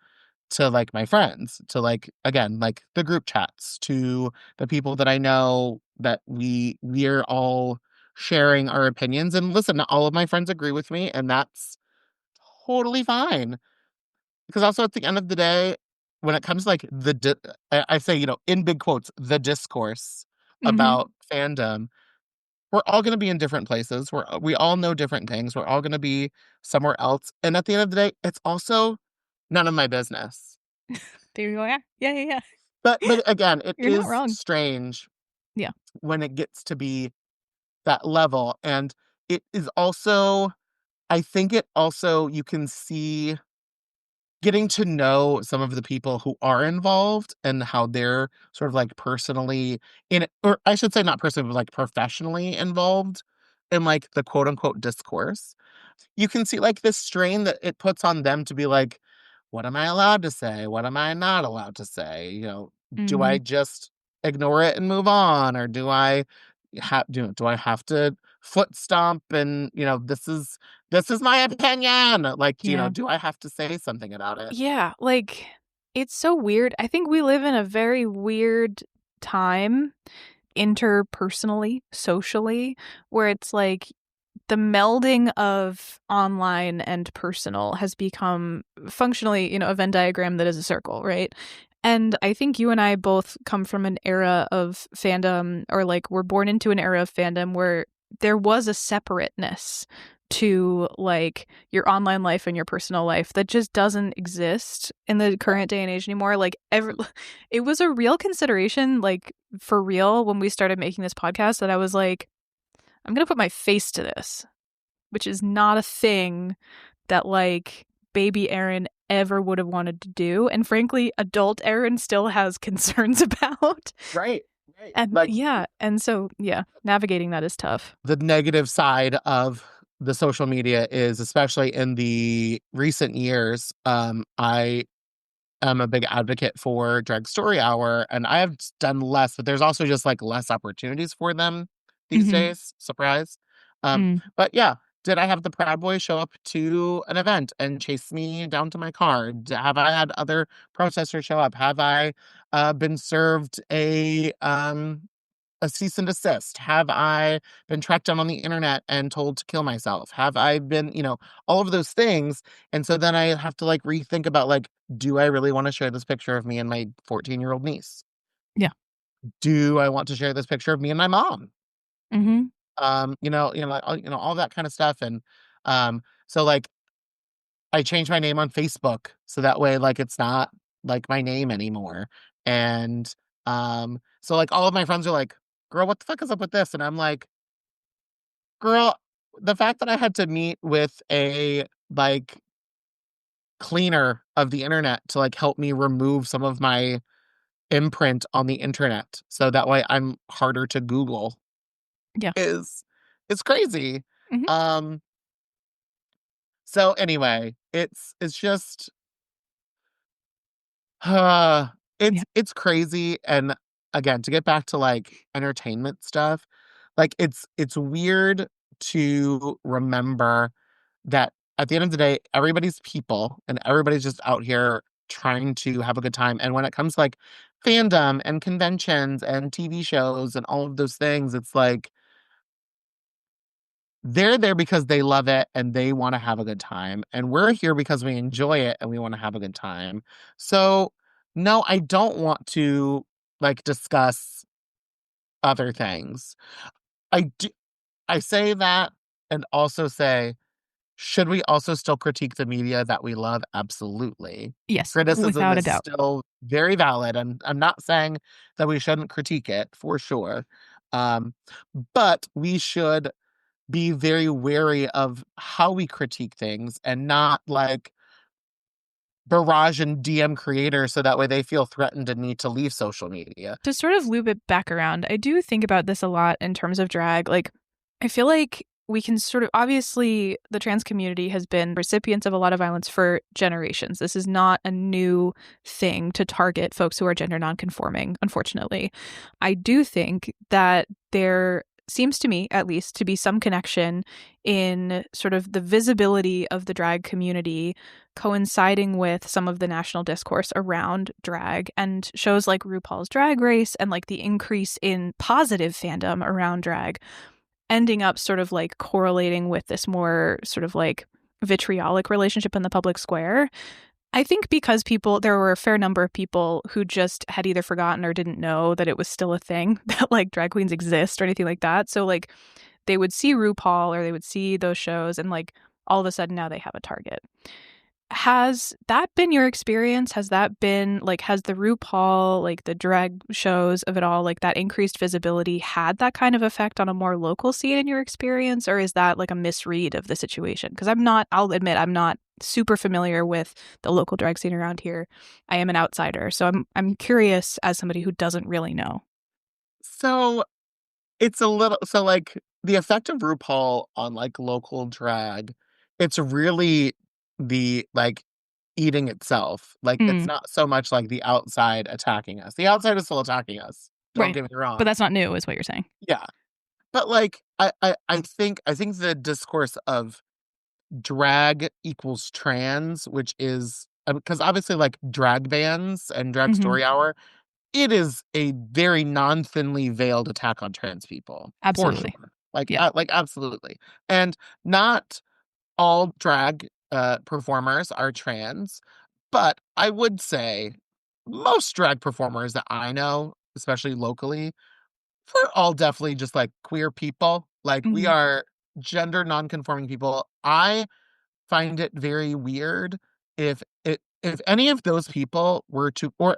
Speaker 1: to like my friends, to like again, like the group chats, to the people that I know that we're all sharing our opinions. And listen, not all of my friends agree with me, and that's totally fine. Because also at the end of the day, when it comes to like I say, in big quotes, the discourse
Speaker 2: mhm.
Speaker 1: about fandom, we're all going to be in different places. We all know different things. We're all going to be somewhere else. And at the end of the day, it's also none of my business.
Speaker 2: There you go. Yeah. Yeah, yeah, yeah.
Speaker 1: But again, it
Speaker 2: You're not
Speaker 1: is
Speaker 2: wrong.
Speaker 1: strange
Speaker 2: Yeah.
Speaker 1: when it gets to be that level. And it is also, I think it also, you can see getting to know some of the people who are involved and how they're sort of like personally in it, or I should say not personally, but like professionally involved in like the quote unquote discourse. You can see like this strain that it puts on them to be like, what am I allowed to say? What am I not allowed to say? Do I
Speaker 2: Mhm.
Speaker 1: just ignore it and move on? Or do I have to foot stomp and this is my opinion? Like,
Speaker 2: Yeah.
Speaker 1: do I have to say something about it?
Speaker 2: Yeah, like it's so weird. I think we live in a very weird time interpersonally, socially, where it's like the melding of online and personal has become functionally, a Venn diagram that is a circle, right? And I think you and I both come from an era of fandom, or like we're born into an era of fandom where there was a separateness to like your online life and your personal life that just doesn't exist in the current day and age anymore. Like it was a real consideration, like for real, when we started making this podcast, that I was like, I'm gonna put my face to this, which is not a thing that like baby Aaron ever would have wanted to do. And frankly, adult Aaron still has concerns about.
Speaker 1: Right. Right.
Speaker 2: And
Speaker 1: Like
Speaker 2: yeah, and so yeah, navigating that is tough.
Speaker 1: the negative side of the social media is, especially in the recent years, I am a big advocate for Drag Story Hour, and I have done less, but there's also just like less opportunities for them these
Speaker 2: Mhm.
Speaker 1: days. Surprise.
Speaker 2: Mm.
Speaker 1: But yeah, did I have the Proud Boys show up to an event and chase me down to my car? Have I had other protesters show up? Have I been served a cease and desist? Have I been tracked down on the internet and told to kill myself? Have I been, all of those things? And so then I have to like rethink about like, do I really want to share this picture of me and my 14-year-old niece?
Speaker 2: Yeah.
Speaker 1: Do I want to share this picture of me and my mom?
Speaker 2: Mhm.
Speaker 1: All that kind of stuff. And so like I changed my name on Facebook so that way like it's not like my name anymore. And so like all of my friends are like, girl, what the fuck is up with this? And I'm like, girl, the fact that I had to meet with a like cleaner of the internet to like help me remove some of my imprint on the internet so that way I'm harder to Google
Speaker 2: Yeah.
Speaker 1: is it's crazy.
Speaker 2: Mhm.
Speaker 1: Um so anyway, it's just
Speaker 2: Yeah.
Speaker 1: it's crazy. And again, to get back to like entertainment stuff, like it's weird to remember that at the end of the day, everybody's people and everybody's just out here trying to have a good time. And when it comes to like fandom and conventions and TV shows and all of those things, it's like they're there because they love it and they want to have a good time. And we're here because we enjoy it and we want to have a good time. So, no, I don't want to like discuss other things. I do, I say that and also say, should we also still critique the media that we love? Absolutely.
Speaker 2: Yes,
Speaker 1: Criticism
Speaker 2: without a
Speaker 1: is
Speaker 2: doubt.
Speaker 1: still very valid, and I'm not saying that we shouldn't critique it for sure. Um, but we should be very wary of how we critique things and not like barrage and DM creators so that way they feel threatened and need to leave social media.
Speaker 2: To sort of loop it back around, I do think about this a lot in terms of drag. Like, I feel like we can sort of obviously the trans community has been recipients of a lot of violence for generations. This is not a new thing to target folks who are gender nonconforming, unfortunately. I do think that there seems to me, at least, to be some connection in sort of the visibility of the drag community coinciding with some of the national discourse around drag and shows like RuPaul's Drag Race and like the increase in positive fandom around drag ending up sort of like correlating with this more sort of like vitriolic relationship in the public square. I think because there were a fair number of people who just had either forgotten or didn't know that it was still a thing that like drag queens exist or anything like that. So like they would see RuPaul or they would see those shows and like all of a sudden now they have a target. Has that been your experience? Has that been like, has the RuPaul, like the drag shows of it all, like that increased visibility had that kind of effect on a more local scene in your experience? Or is that like a misread of the situation? Because I'll admit, I'm not super familiar with the local drag scene around here. I am an outsider. So I'm curious as somebody who doesn't really know.
Speaker 1: So it's a little so like the effect of RuPaul on like local drag, it's really the like eating itself. Like it's
Speaker 2: Hmm.
Speaker 1: not so much like the outside attacking us. The outside is still attacking us. Don't
Speaker 2: Right.
Speaker 1: get me
Speaker 2: But
Speaker 1: wrong.
Speaker 2: that's not new, is what you're saying.
Speaker 1: Yeah. But like I think the discourse of drag equals trans, which is because obviously like drag bans and drag
Speaker 2: Hmm.
Speaker 1: story hour, it is a very non-thinly veiled attack on trans people, for
Speaker 2: Absolutely.
Speaker 1: sure.
Speaker 2: Yeah.
Speaker 1: Like absolutely. And not all drag performers are trans, but I would say most drag performers that I know, especially locally, we're all definitely just like queer people. Like we
Speaker 2: Hmm.
Speaker 1: are gender non-conforming people. I find it very weird if any of those people were to or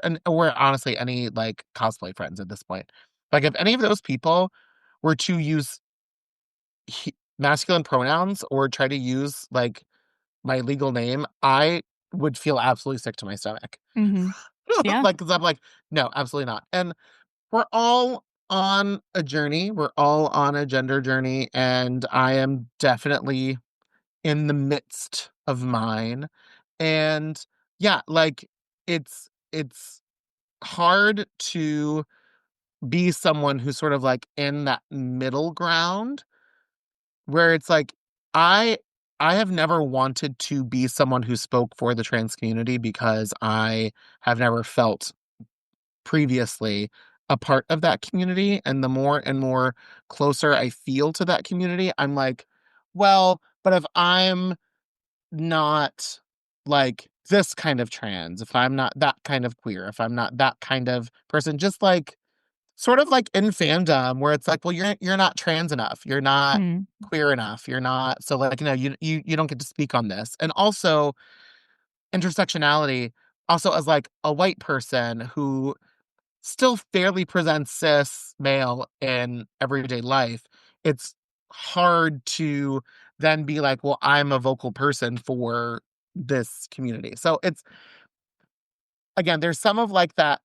Speaker 1: honestly any like cosplay friends at this point. Like if any of those people were to use masculine pronouns or try to use like my legal name, I would feel absolutely sick to my stomach.
Speaker 2: Hmm. Yeah.
Speaker 1: Like, 'cause I'm like, no, absolutely not. And we're all on a journey. We're all on a gender journey, and I am definitely in the midst of mine. And yeah, like it's hard to be someone who's sort of like in that middle ground where it's like I I have never wanted to be someone who spoke for the trans community because I have never felt previously a part of that community. And the more and more closer I feel to that community, I'm like, well, but if I'm not like this kind of trans, if I'm not that kind of queer, if I'm not that kind of person, just like sort of like in fandom where it's like, well, you're not trans enough, you're not
Speaker 2: Mm.
Speaker 1: queer enough, you're not, so like, you don't get to speak on this. And also intersectionality, also as like a white person who still fairly presents cis male in everyday life, it's hard to then be like, well, I'm a vocal person for this community. So it's, again, there's some of like that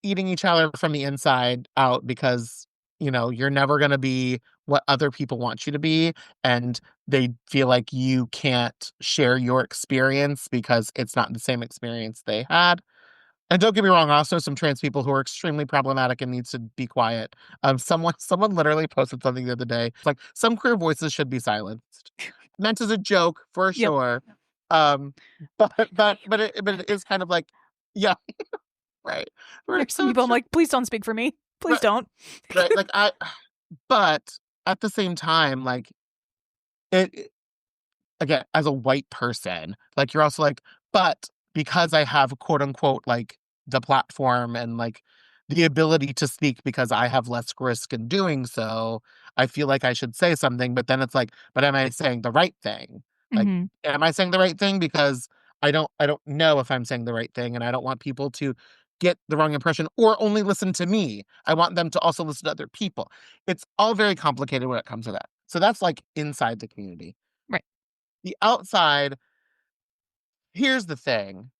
Speaker 1: eating each other from the inside out because, you're never going to be what other people want you to be. And they feel like you can't share your experience because it's not the same experience they had. And don't get me wrong, also some trans people who are extremely problematic and needs to be quiet. Someone literally posted something the other day. It's like some queer voices should be silenced. Meant as a joke, for
Speaker 2: Yep.
Speaker 1: sure. Um, but it is kind of like, yeah, right.
Speaker 2: There's
Speaker 1: Right.
Speaker 2: some
Speaker 1: So
Speaker 2: people
Speaker 1: it's
Speaker 2: I'm
Speaker 1: just
Speaker 2: like, please don't speak for me. Please
Speaker 1: right,
Speaker 2: don't.
Speaker 1: right. Like but at the same time, like it again, as a white person, like you're also like, but because I have quote unquote like the platform and like the ability to speak because I have less risk in doing so, I feel like I should say something. But then it's like, but am I saying the right thing? Like,
Speaker 2: Hmm.
Speaker 1: am I saying the right thing? Because I don't know if I'm saying the right thing, and I don't want people to get the wrong impression or only listen to me. I want them to also listen to other people. It's all very complicated when it comes to that. So that's like inside the community.
Speaker 2: Right.
Speaker 1: The outside, here's the thing.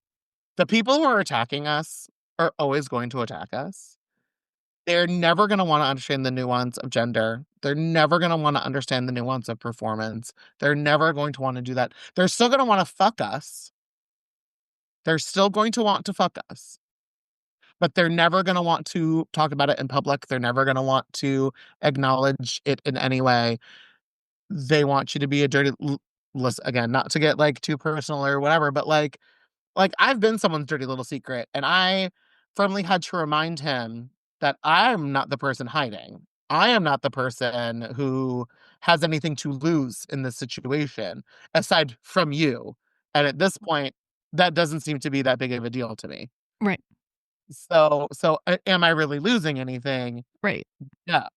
Speaker 1: The people who are attacking us are always going to attack us. They're never going to want to understand the nuance of gender. They're never going to want to understand the nuance of performance. They're never going to want to do that. They're still going to want to fuck us. They're still going to want to fuck us. But they're never going to want to talk about it in public. They're never going to want to acknowledge it in any way. They want you to be a dirty, listen, again, not to get like too personal or whatever, but like I've been someone's dirty little secret, and I firmly had to remind him that I'm not the person hiding. I am not the person who has anything to lose in this situation aside from you. And at this point, that doesn't seem to be that big of a deal to me.
Speaker 2: Right.
Speaker 1: So am I really losing anything?
Speaker 2: Right.
Speaker 1: Yeah.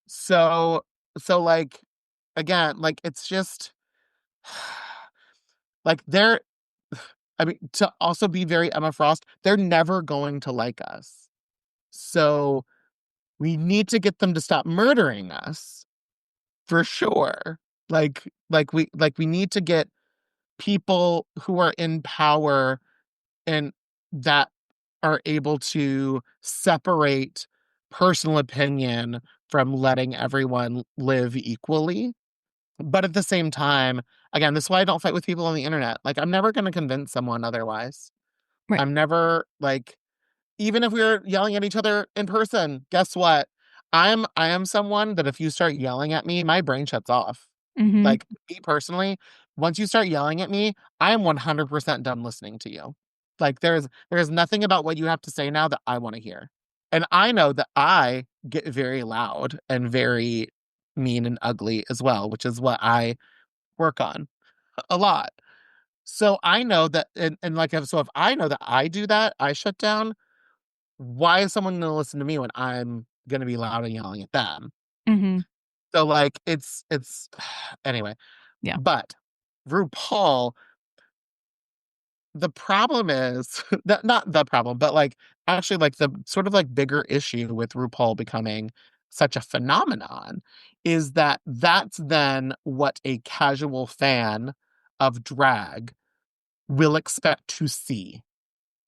Speaker 1: So like again, like it's just like they're I mean, to also be very Emma Frost, they're never going to like us. So we need to get them to stop murdering us for sure. Like we need to get people who are in power and that are able to separate personal opinion from letting everyone live equally. But at the same time, again, this is why I don't fight with people on the internet. Like I'm never going to convince someone otherwise.
Speaker 2: Right.
Speaker 1: I'm never like, even if we were yelling at each other in person, guess what? I am someone that if you start yelling at me, my brain shuts off.
Speaker 2: Hmm.
Speaker 1: Like me personally, once you start yelling at me, I am 100% done listening to you. Like there's nothing about what you have to say now that I want to hear. And I know that I get very loud and very mean and ugly as well, which is what I work on a lot. So I know that, and like, so if I know that I do that, I shut down. Why is someone going to listen to me when I'm going to be loud and yelling at them?
Speaker 2: Hmm.
Speaker 1: So like, it's anyway.
Speaker 2: Yeah.
Speaker 1: But RuPaul, the problem is that not the problem, but like actually like the sort of like bigger issue with RuPaul becoming such a phenomenon is that that's then what a casual fan of drag will expect to see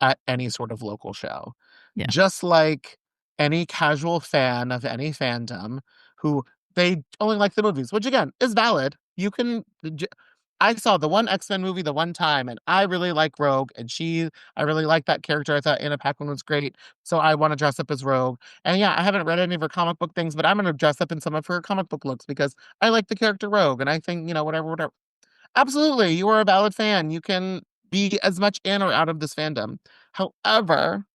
Speaker 1: at any sort of local show.
Speaker 2: Yeah.
Speaker 1: Just like any casual fan of any fandom who they only like the movies, which again is valid. You can. I saw the one X-Men movie the one time, and I really like Rogue, and I really like that character. I thought Anna Paquin was great, so I want to dress up as Rogue. And yeah, I haven't read any of her comic book things, but I'm going to dress up in some of her comic book looks because I like the character Rogue, and I think, whatever, whatever. Absolutely, you are a valid fan. You can be as much in or out of this fandom. However,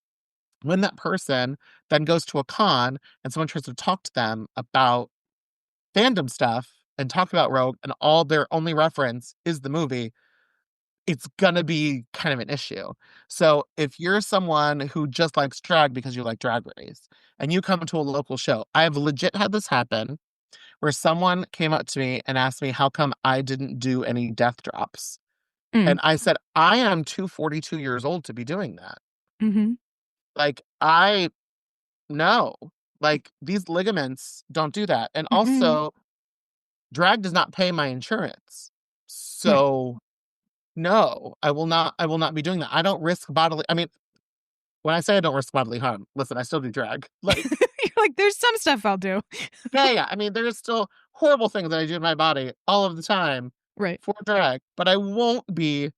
Speaker 1: when that person then goes to a con and someone tries to talk to them about fandom stuff and talk about Rogue and all their only reference is the movie, it's gonna be kind of an issue. So if you're someone who just likes drag because you like Drag Race and you come to a local show, I've legit had this happen where someone came up to me and asked me how come I didn't do any death drops.
Speaker 2: Mm.
Speaker 1: And I said, I am 242 years old to be doing that.
Speaker 2: Mm-hmm.
Speaker 1: Like, no, like these ligaments don't do that. And
Speaker 2: Mm-mm.
Speaker 1: also, drag does not pay my insurance.
Speaker 2: Right.
Speaker 1: So no, I will not be doing that. I don't risk bodily, I mean, when I say I don't risk bodily harm, listen, I still do drag. Like,
Speaker 2: You're like, there's some stuff I'll do.
Speaker 1: yeah, yeah. I mean, there's still horrible things that I do in my body all of the time
Speaker 2: Right.
Speaker 1: for drag, but I won't be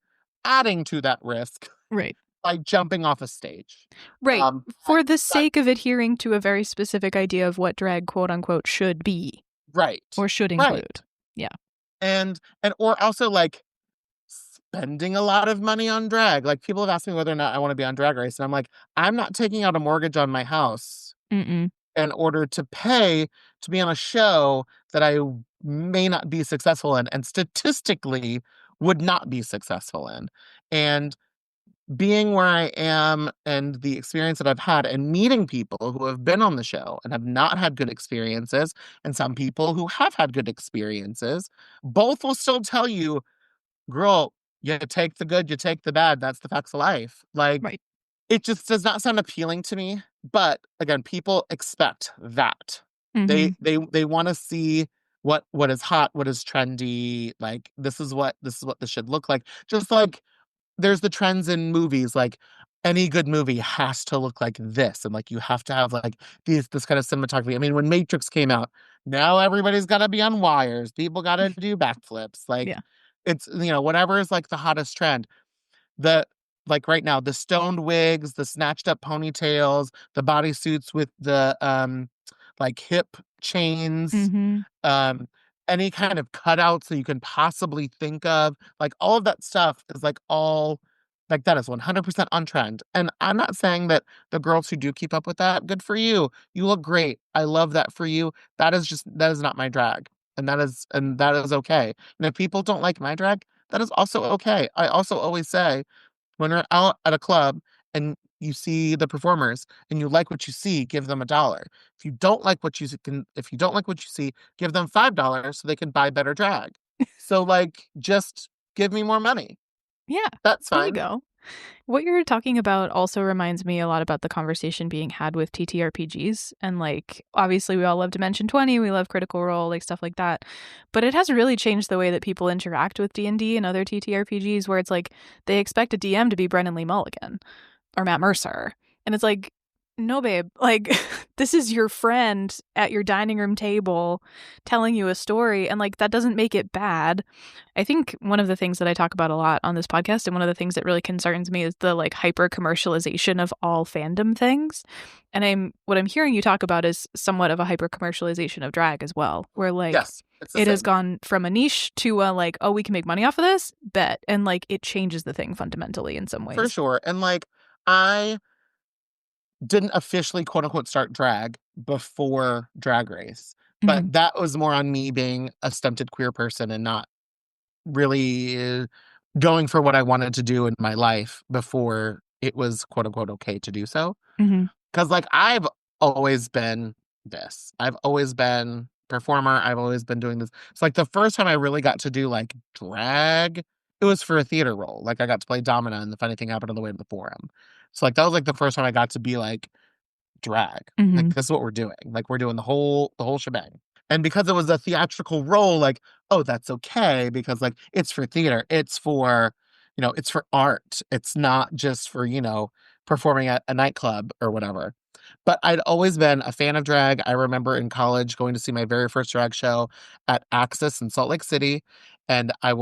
Speaker 1: adding to that risk
Speaker 2: Right.
Speaker 1: by jumping off a stage.
Speaker 2: Right.
Speaker 1: That,
Speaker 2: For the
Speaker 1: that,
Speaker 2: sake of adhering to a very specific idea of what drag, quote unquote, should be
Speaker 1: right,
Speaker 2: or should include.
Speaker 1: right.
Speaker 2: Yeah.
Speaker 1: And or also like spending a lot of money on drag. Like people have asked me whether or not I want to be on Drag Race, and I'm like, I'm not taking out a mortgage on my house
Speaker 2: Mm-mm.
Speaker 1: in order to pay to be on a show that I may not be successful in and statistically would not be successful in. And being where I am and the experience that I've had and meeting people who have been on the show and have not had good experiences, and some people who have had good experiences, both will still tell you, girl, you take the good, you take the bad. That's the facts of life. Like,
Speaker 2: Right.
Speaker 1: it just does not sound appealing to me. But again, people expect that.
Speaker 2: Mm-hmm.
Speaker 1: They want to see what is hot, what is trendy. Like this is what this should look like. Just like there's the trends in movies, like any good movie has to look like this, and like you have to have like this kind of cinematography. I mean, when Matrix came out, now everybody's got to be on wires. People got to do backflips. Like
Speaker 2: Yeah.
Speaker 1: it's whatever is like the hottest trend. The like right now, the stoned wigs, the snatched up ponytails, the bodysuits with the like hip chains,
Speaker 2: Mm-hmm.
Speaker 1: um, any kind of cutouts that you can possibly think of. Like all of that stuff is like all like that is 100% on trend. And I'm not saying that the girls who do keep up with that, good for you. You look great. I love that for you. That is not my drag. And that is okay. And if people don't like my drag, that is also okay. I also always say when you're out at a club and you see the performers and you like what you see, give them $1. If you don't like what you see, give them $5 so they can buy better drag. So like just give me more money.
Speaker 2: Yeah.
Speaker 1: That's
Speaker 2: There you
Speaker 1: fine.
Speaker 2: go. What you're talking about also reminds me a lot about the conversation being had with TTRPGs. And like, obviously, we all love Dimension 20, we love Critical Role, like stuff like that. But it has really changed the way that people interact with D&D and other TTRPGs, where it's like they expect a DM to be Brennan Lee Mulligan or Matt Mercer. And it's like, no, babe, like, this is your friend at your dining room table telling you a story. And like, that doesn't make it bad. I think one of the things that I talk about a lot on this podcast, and one of the things that really concerns me, is the like hyper commercialization of all fandom things. And what I'm hearing you talk about is somewhat of a hyper commercialization of drag as well, where like
Speaker 1: Yes, it's the
Speaker 2: it has
Speaker 1: same.
Speaker 2: gone from a niche to a like, oh, we can make money off of this, bet. And like it changes the thing fundamentally in some
Speaker 1: For
Speaker 2: ways.
Speaker 1: sure. And like I didn't officially quote unquote start drag before Drag Race.
Speaker 2: Mm-hmm.
Speaker 1: But that was more on me being a stunted queer person and not really going for what I wanted to do in my life before it was quote unquote okay to do so.
Speaker 2: Mm-hmm.
Speaker 1: Because like I've always been this. I've always been performer. I've always been doing this. It's like the first time I really got to do like drag, it was for a theater role. Like I got to play Domina and the funny thing happened on the way to the forum. So like that was like the first time I got to be like drag.
Speaker 2: Mm-hmm.
Speaker 1: Like this is what we're doing. Like we're doing the whole shebang. And because it was a theatrical role, like, oh, that's okay because like it's for theater. It's for, it's for art. It's not just for, performing at a nightclub or whatever. But I'd always been a fan of drag. I remember in college going to see my very first drag show at Axis in Salt Lake City. And I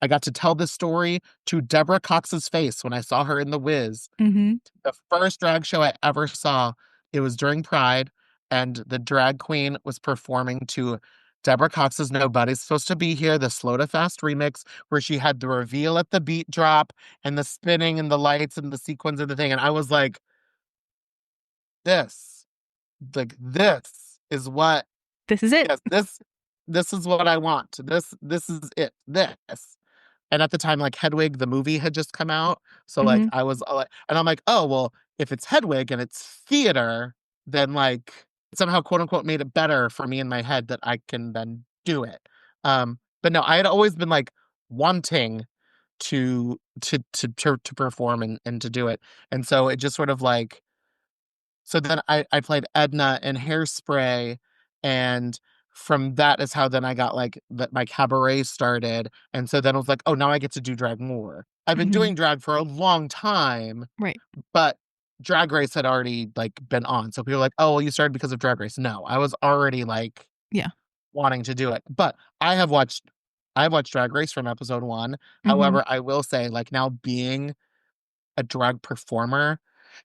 Speaker 1: got to tell this story to Deborah Cox's face when I saw her in The Wiz.
Speaker 2: Mm-hmm.
Speaker 1: The first drag show I ever saw, it was during Pride, and the drag queen was performing to Deborah Cox's Nobody's Supposed to Be Here, the Slow to Fast remix, where she had the reveal at the beat drop and the spinning and the lights and the sequins of the thing. And I was like, this, this is what,
Speaker 2: This is it.
Speaker 1: yes, this is what I want. This is it. This. And at the time, like Hedwig, the movie had just come out. So like
Speaker 2: Mm-hmm.
Speaker 1: I was like, and I'm like, oh, well, if it's Hedwig and it's theater, then like somehow quote unquote made it better for me in my head that I can then do it. But no, I had always been like wanting to perform and to do it. And so it just sort of like so then I played Edna in Hairspray, and from that is how then I got like that my cabaret started. And so then I was like, oh, now I get to do drag more. I've been
Speaker 2: Mm-hmm.
Speaker 1: doing drag for a long time,
Speaker 2: Right.
Speaker 1: but Drag Race had already like been on. So people were like, oh, well, you started because of Drag Race. No, I was already like
Speaker 2: Yeah.
Speaker 1: wanting to do it. But I've watched Drag Race from episode one.
Speaker 2: Mm-hmm.
Speaker 1: However, I will say, like now being a drag performer,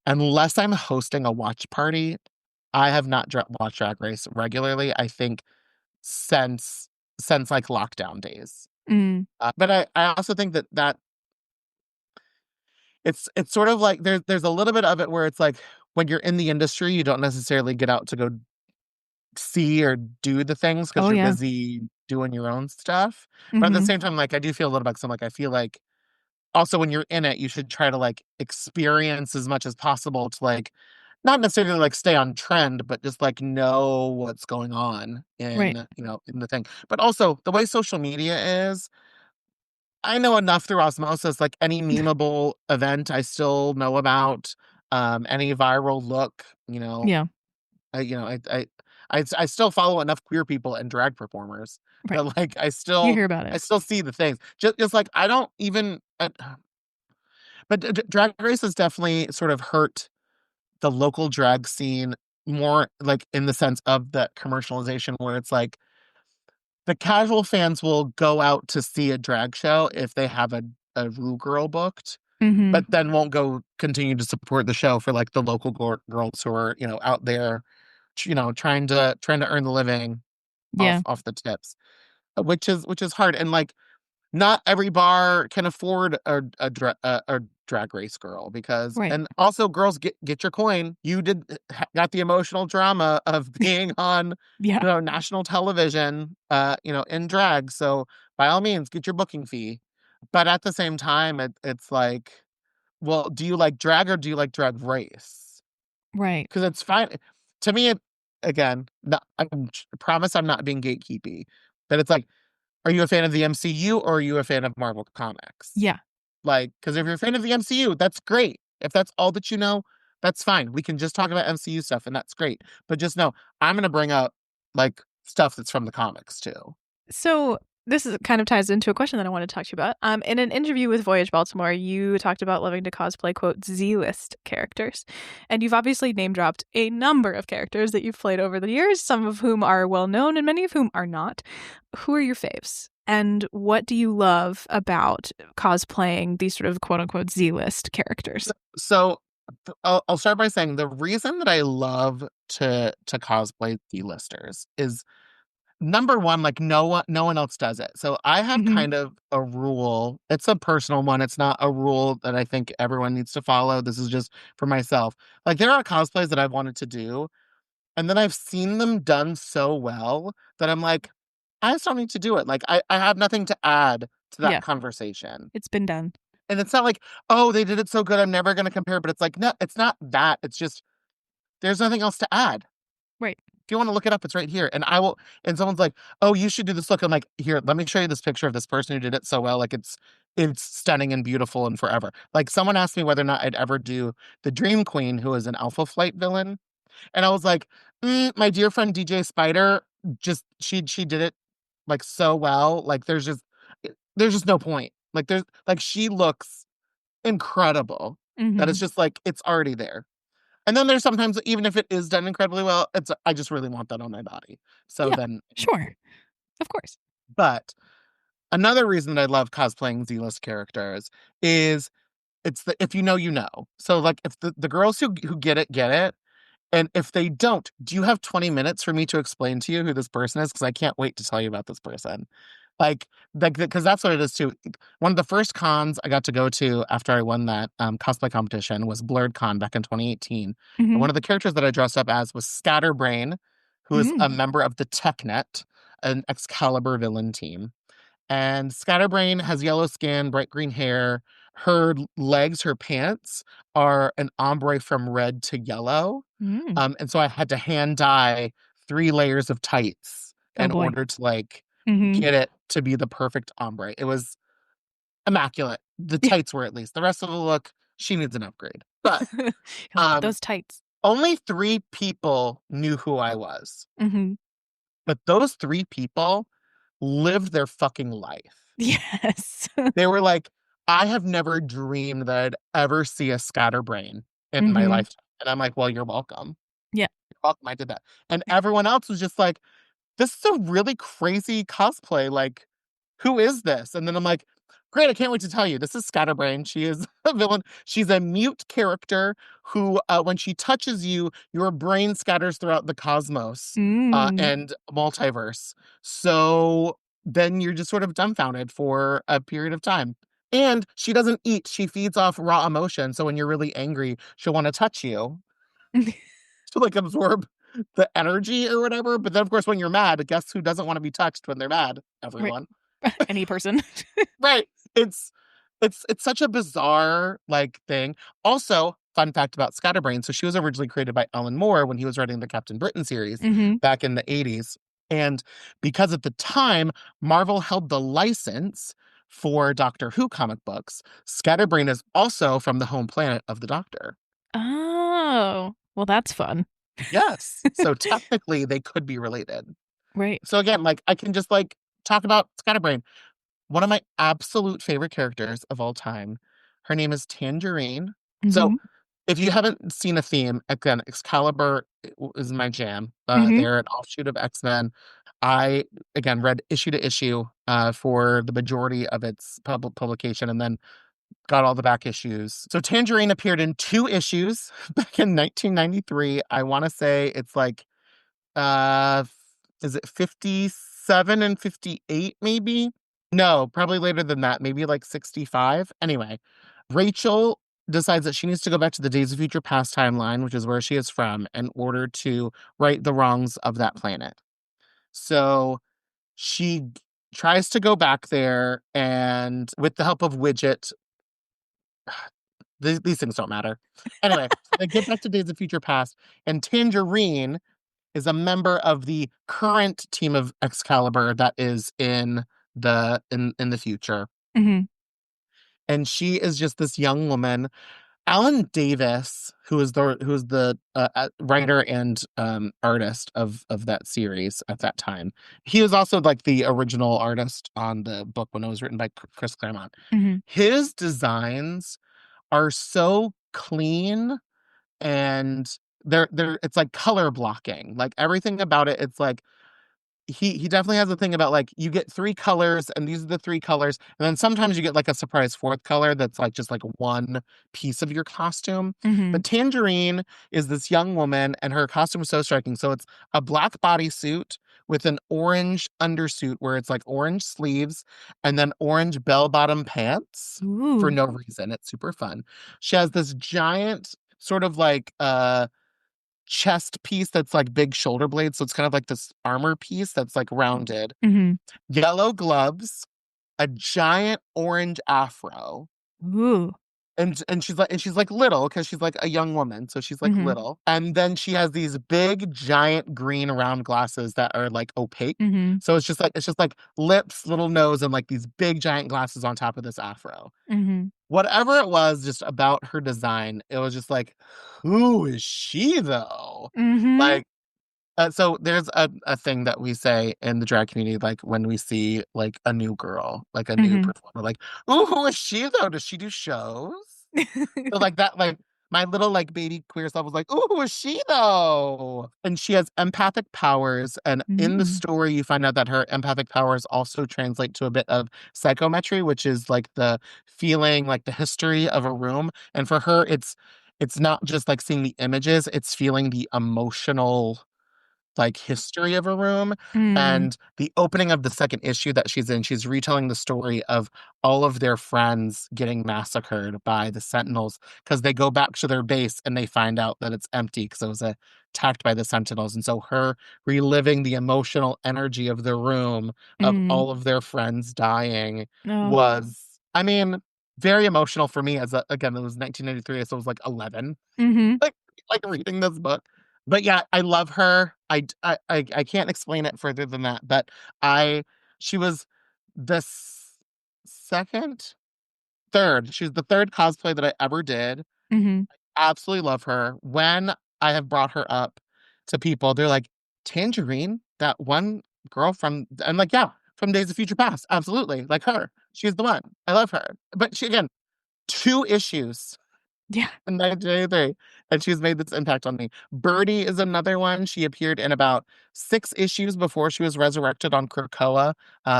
Speaker 1: unless I'm hosting a watch party, I have not watched Drag Race regularly. I think since like lockdown days.
Speaker 2: Mm.
Speaker 1: But I also think that it's sort of like there's a little bit of it where it's like when you're in the industry, you don't necessarily get out to go see or do the things because
Speaker 2: Oh
Speaker 1: you're
Speaker 2: yeah.
Speaker 1: busy doing your own stuff. But at the
Speaker 2: Mm-hmm.
Speaker 1: same time, like I do feel a little bit. So I'm like I feel like also when you're in it, you should try to like experience as much as possible to like not necessarily like stay on trend, but just like know what's going on
Speaker 2: Right.
Speaker 1: in, in the thing. But also the way social media is, I know enough through osmosis, like any memeable event I still know about, any viral look,
Speaker 2: Yeah.
Speaker 1: I, you know, I still follow enough queer people and drag performers
Speaker 2: Right.
Speaker 1: that like
Speaker 2: You hear about it.
Speaker 1: I still see the things. Just like I don't even but Drag Race has definitely sort of hurt the local drag scene more, like in the sense of the commercialization, where it's like the casual fans will go out to see a drag show if they have a Rue girl booked,
Speaker 2: Mm-hmm.
Speaker 1: but then won't go continue to support the show for like the local girls who are out there, trying to earn the living off
Speaker 2: Yeah.
Speaker 1: off the tips, which is hard. And like not every bar can afford a drag race girl because
Speaker 2: Right.
Speaker 1: and also girls get your coin. You got the emotional drama of being on
Speaker 2: Yeah.
Speaker 1: national television in drag. So by all means get your booking fee. But at the same time it's like, well, do you like drag or do you like drag race?
Speaker 2: Right.
Speaker 1: Because it's fine to me. Again, I promise I'm not being gatekeepy, but it's like, are you a fan of the MCU or are you a fan of Marvel Comics?
Speaker 2: Yeah.
Speaker 1: Like, because if you're a fan of the MCU, that's great. If that's all that you know, that's fine. We can just talk about MCU stuff and that's great. But just know I'm going to bring up like stuff that's from the comics too.
Speaker 2: So this is kind of ties into a question that I want to talk to you about. In an interview with Voyage Baltimore, you talked about loving to cosplay, quote, Z-list characters. And you've obviously name dropped a number of characters that you've played over the years, some of whom are well known and many of whom are not. Who are your faves? And what do you love about cosplaying these sort of quote unquote Z-list characters?
Speaker 1: So I'll start by saying the reason that I love to cosplay D-listers is number one, like no one else does it. So I have
Speaker 2: Mm-hmm.
Speaker 1: kind of a rule. It's a personal one. It's not a rule that I think everyone needs to follow. This is just for myself. Like there are cosplays that I've wanted to do, and then I've seen them done so well that I'm like, I just don't need to do it. Like I have nothing to add to that
Speaker 2: Yeah,
Speaker 1: conversation.
Speaker 2: it's been done.
Speaker 1: And it's not like, oh, they did it so good, I'm never gonna compare. But it's like, no, it's not that. It's just there's nothing else to add.
Speaker 2: Right.
Speaker 1: If you want to look it up, it's right here. And I will, and someone's like, oh, you should do this look. I'm like, here, let me show you this picture of this person who did it so well. Like it's stunning and beautiful and forever. Like someone asked me whether or not I'd ever do the Dream Queen, who is an Alpha Flight villain. And I was like, my dear friend DJ Spider, just she did it like so well. Like there's just no point. Like she looks incredible. That it's
Speaker 2: Mm-hmm.
Speaker 1: just like it's already there. And then there's sometimes, even if it is done incredibly well, I just really want that on my body. So
Speaker 2: Yeah,
Speaker 1: then,
Speaker 2: sure. Of course.
Speaker 1: but another reason I love cosplaying Z-list characters is it's the if you know, you know. So like if the girls who get it. And if they don't, do you have 20 minutes for me to explain to you who this person is? Because I can't wait to tell you about this person. Because that's what it is too. One of the first cons I got to go to after I won that cosplay competition was Blurred Con back in 2018. And
Speaker 2: Mm-hmm.
Speaker 1: one of the characters that I dressed up as was Scatterbrain, who is a
Speaker 2: Mm.
Speaker 1: member of the TechNet, an Excalibur villain team. And Scatterbrain has yellow skin, bright green hair. Her legs, her pants are an ombre from red to yellow.
Speaker 2: Mm.
Speaker 1: And so I had to hand dye 3 layers of tights
Speaker 2: Oh
Speaker 1: in
Speaker 2: boy.
Speaker 1: order to like
Speaker 2: Mm-hmm.
Speaker 1: get it to be the perfect ombre. It was immaculate. The
Speaker 2: Yeah.
Speaker 1: tights were at least. The rest of the look, she needs an upgrade. But
Speaker 2: You're like
Speaker 1: um
Speaker 2: those tights.
Speaker 1: only 3 people knew who I was.
Speaker 2: Mm-hmm.
Speaker 1: But those 3 people lived their fucking life.
Speaker 2: Yes.
Speaker 1: They were like, I have never dreamed that I'd ever see a scatterbrain in my
Speaker 2: Mm-hmm.
Speaker 1: lifetime. And I'm like, well, you're welcome.
Speaker 2: Yeah.
Speaker 1: You're welcome. I did that. And everyone else was just like, this is a really crazy cosplay. Like, who is this? And then I'm like, great, I can't wait to tell you. This is Scatterbrain. She is a villain. She's a mute character who, when she touches you, your brain scatters throughout the cosmos
Speaker 2: Mm.
Speaker 1: and multiverse. So then you're just sort of dumbfounded for a period of time. And she doesn't eat. She feeds off raw emotion. So when you're really angry, she'll want to touch you to like absorb the energy or whatever. But then, of course, when you're mad, guess who doesn't want to be touched when they're mad?
Speaker 2: Right.
Speaker 1: Everyone.
Speaker 2: Any person.
Speaker 1: Right. It's it's such a bizarre like thing. Also, fun fact about Scatterbrain. So she was originally created by Alan Moore when he was writing the Captain Britain series
Speaker 2: Mm-hmm.
Speaker 1: back in the 80s. And because at the time Marvel held the license for Doctor Who comic books, Scatterbrain is also from the home planet of the Doctor.
Speaker 2: Oh. Well, that's fun.
Speaker 1: Yes. So technically they could be related.
Speaker 2: Right.
Speaker 1: So again, like I can just like talk about Scatterbrain. One of my absolute favorite characters of all time. Her name is Tangerine. So
Speaker 2: Mm-hmm.
Speaker 1: if you haven't seen a theme, again, Excalibur is my jam.
Speaker 2: Mm-hmm.
Speaker 1: They're an offshoot of X-Men. I, again, read issue to issue for the majority of its publication and then got all the back issues. So Tangerine appeared in 2 issues back in 1993. I want to say it's like, uh, is it 57 and 58 maybe? No, probably later than that, maybe like 65. Anyway, Rachel decides that she needs to go back to the Days of Future Past timeline, which is where she is from, in order to right the wrongs of that planet. So she tries to go back there, and with the help of Widget, these things don't matter. Anyway, they get back to Days of Future Past, and Tangerine is a member of the current team of Excalibur that is in the future.
Speaker 2: Mm-hmm.
Speaker 1: And she is just this young woman. Alan Davis, who is the writer and artist of that series at that time, he was also like the original artist on the book when it was written by Chris Claremont.
Speaker 2: Mm-hmm.
Speaker 1: His designs are so clean and they're it's like color blocking. Like everything about it, it's like he definitely has a thing about like you get 3 colors and these are the 3 colors and then sometimes you get like a surprise 4th color that's like just like one piece of your costume.
Speaker 2: Mm-hmm.
Speaker 1: But Tangerine is this young woman and her costume is so striking. So it's a black bodysuit with an orange undersuit where it's like orange sleeves and then orange bell-bottom pants for
Speaker 2: Ooh.
Speaker 1: no reason. It's super fun. She has this giant sort of like chest piece that's like big shoulder blades. So it's kind of like this armor piece that's like rounded.
Speaker 2: Mm-hmm.
Speaker 1: Yellow gloves, a giant orange afro.
Speaker 2: Ooh.
Speaker 1: And she's like little because she's like a young woman. So she's like
Speaker 2: Mm-hmm.
Speaker 1: little. And then she has these big giant green round glasses that are like opaque.
Speaker 2: Mm-hmm.
Speaker 1: So it's just like lips, little nose, and like these big giant glasses on top of this afro.
Speaker 2: Mm-hmm.
Speaker 1: Whatever it was just about her design, it was just like, who is she though?
Speaker 2: Mm-hmm.
Speaker 1: Like so there's a thing that we say in the drag community, like when we see like a new girl, like a new
Speaker 2: Mm-hmm.
Speaker 1: performer, like, oh, who is she though? Does she do shows? So like that, like my little like baby queer self was like, "Ooh, who is she though?" And she has empathic powers, and in the
Speaker 2: Mm.
Speaker 1: story, you find out that her empathic powers also translate to a bit of psychometry, which is like the feeling, like the history of a room. And for her, it's not just like seeing the images; it's feeling the emotional like history of a room.
Speaker 2: Mm.
Speaker 1: And the opening of the second issue that she's in, she's retelling the story of all of their friends getting massacred by the Sentinels because they go back to their base and they find out that it's empty because it was attacked by the Sentinels. And so her reliving the emotional energy of the room of
Speaker 2: Mm.
Speaker 1: all of their friends dying
Speaker 2: Oh.
Speaker 1: was, I mean, very emotional for me as again, it was 1993, so I was like 11
Speaker 2: Mm-hmm.
Speaker 1: like reading this book. But yeah, I love her. I can't explain it further than that. But I she was the second, third. She was the third cosplay that I ever did.
Speaker 2: Mm-hmm.
Speaker 1: Absolutely love her. When I have brought her up to people, they're like, Tangerine, that one girl from I'm like, yeah, from Days of Future Past. Absolutely. Like her. She's the one. I love her. But she again, two issues
Speaker 2: Yeah.
Speaker 1: in 1983, and she's made this impact on me. Birdie is another one. She appeared in about 6 issues before she was resurrected on Krakoa.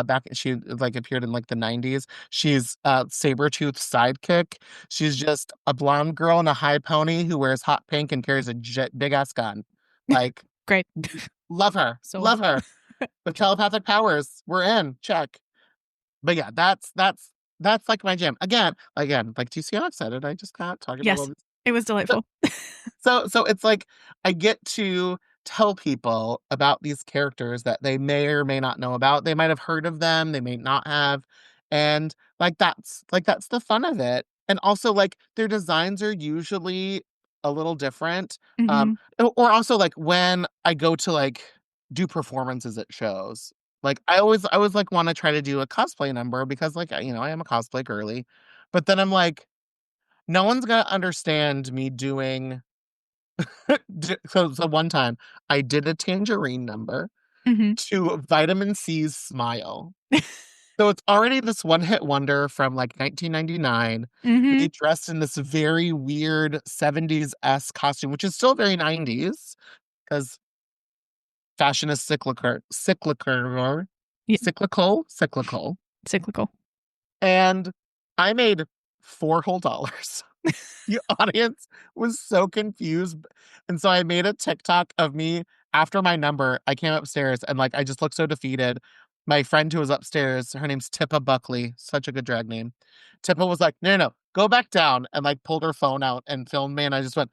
Speaker 1: Back she like appeared in like the 90s. She's Sabretooth's sidekick. She's just a blonde girl in a high pony who wears hot pink and carries a big ass gun. Like,
Speaker 2: Great.
Speaker 1: love her,
Speaker 2: Sold.
Speaker 1: love her. With telepathic powers, we're in. Check. But yeah, that's like my jam. Again, like, do you see how excited I just got talking about all
Speaker 2: Yes.
Speaker 1: this?
Speaker 2: It was delightful.
Speaker 1: So it's like I get to tell people about these characters that they may or may not know about. They might have heard of them, they may not have. And that's the fun of it. And also like their designs are usually a little different.
Speaker 2: Mm-hmm.
Speaker 1: Or also like when I go to like do performances at shows. Like I always like want to try to do a cosplay number because like I am a cosplay girly. But then I'm like, no one's gonna understand me doing so one time I did a tangerine number
Speaker 2: Mm-hmm.
Speaker 1: to Vitamin C's Smile. So it's already this one hit wonder from like 1999.
Speaker 2: Mm-hmm.
Speaker 1: Me dressed in this very weird 70s s costume, which is still very 90s because fashion is
Speaker 2: Yeah.
Speaker 1: cyclical.
Speaker 2: Cyclical.
Speaker 1: And I made $4 whole. The audience was so confused. And so I made a TikTok of me after my number. I came upstairs and like I just looked so defeated. My friend who was upstairs, her name's Tippa Buckley, such a good drag name. Tippa was like, no, no, no, go back down and like pulled her phone out and filmed me. And I just went,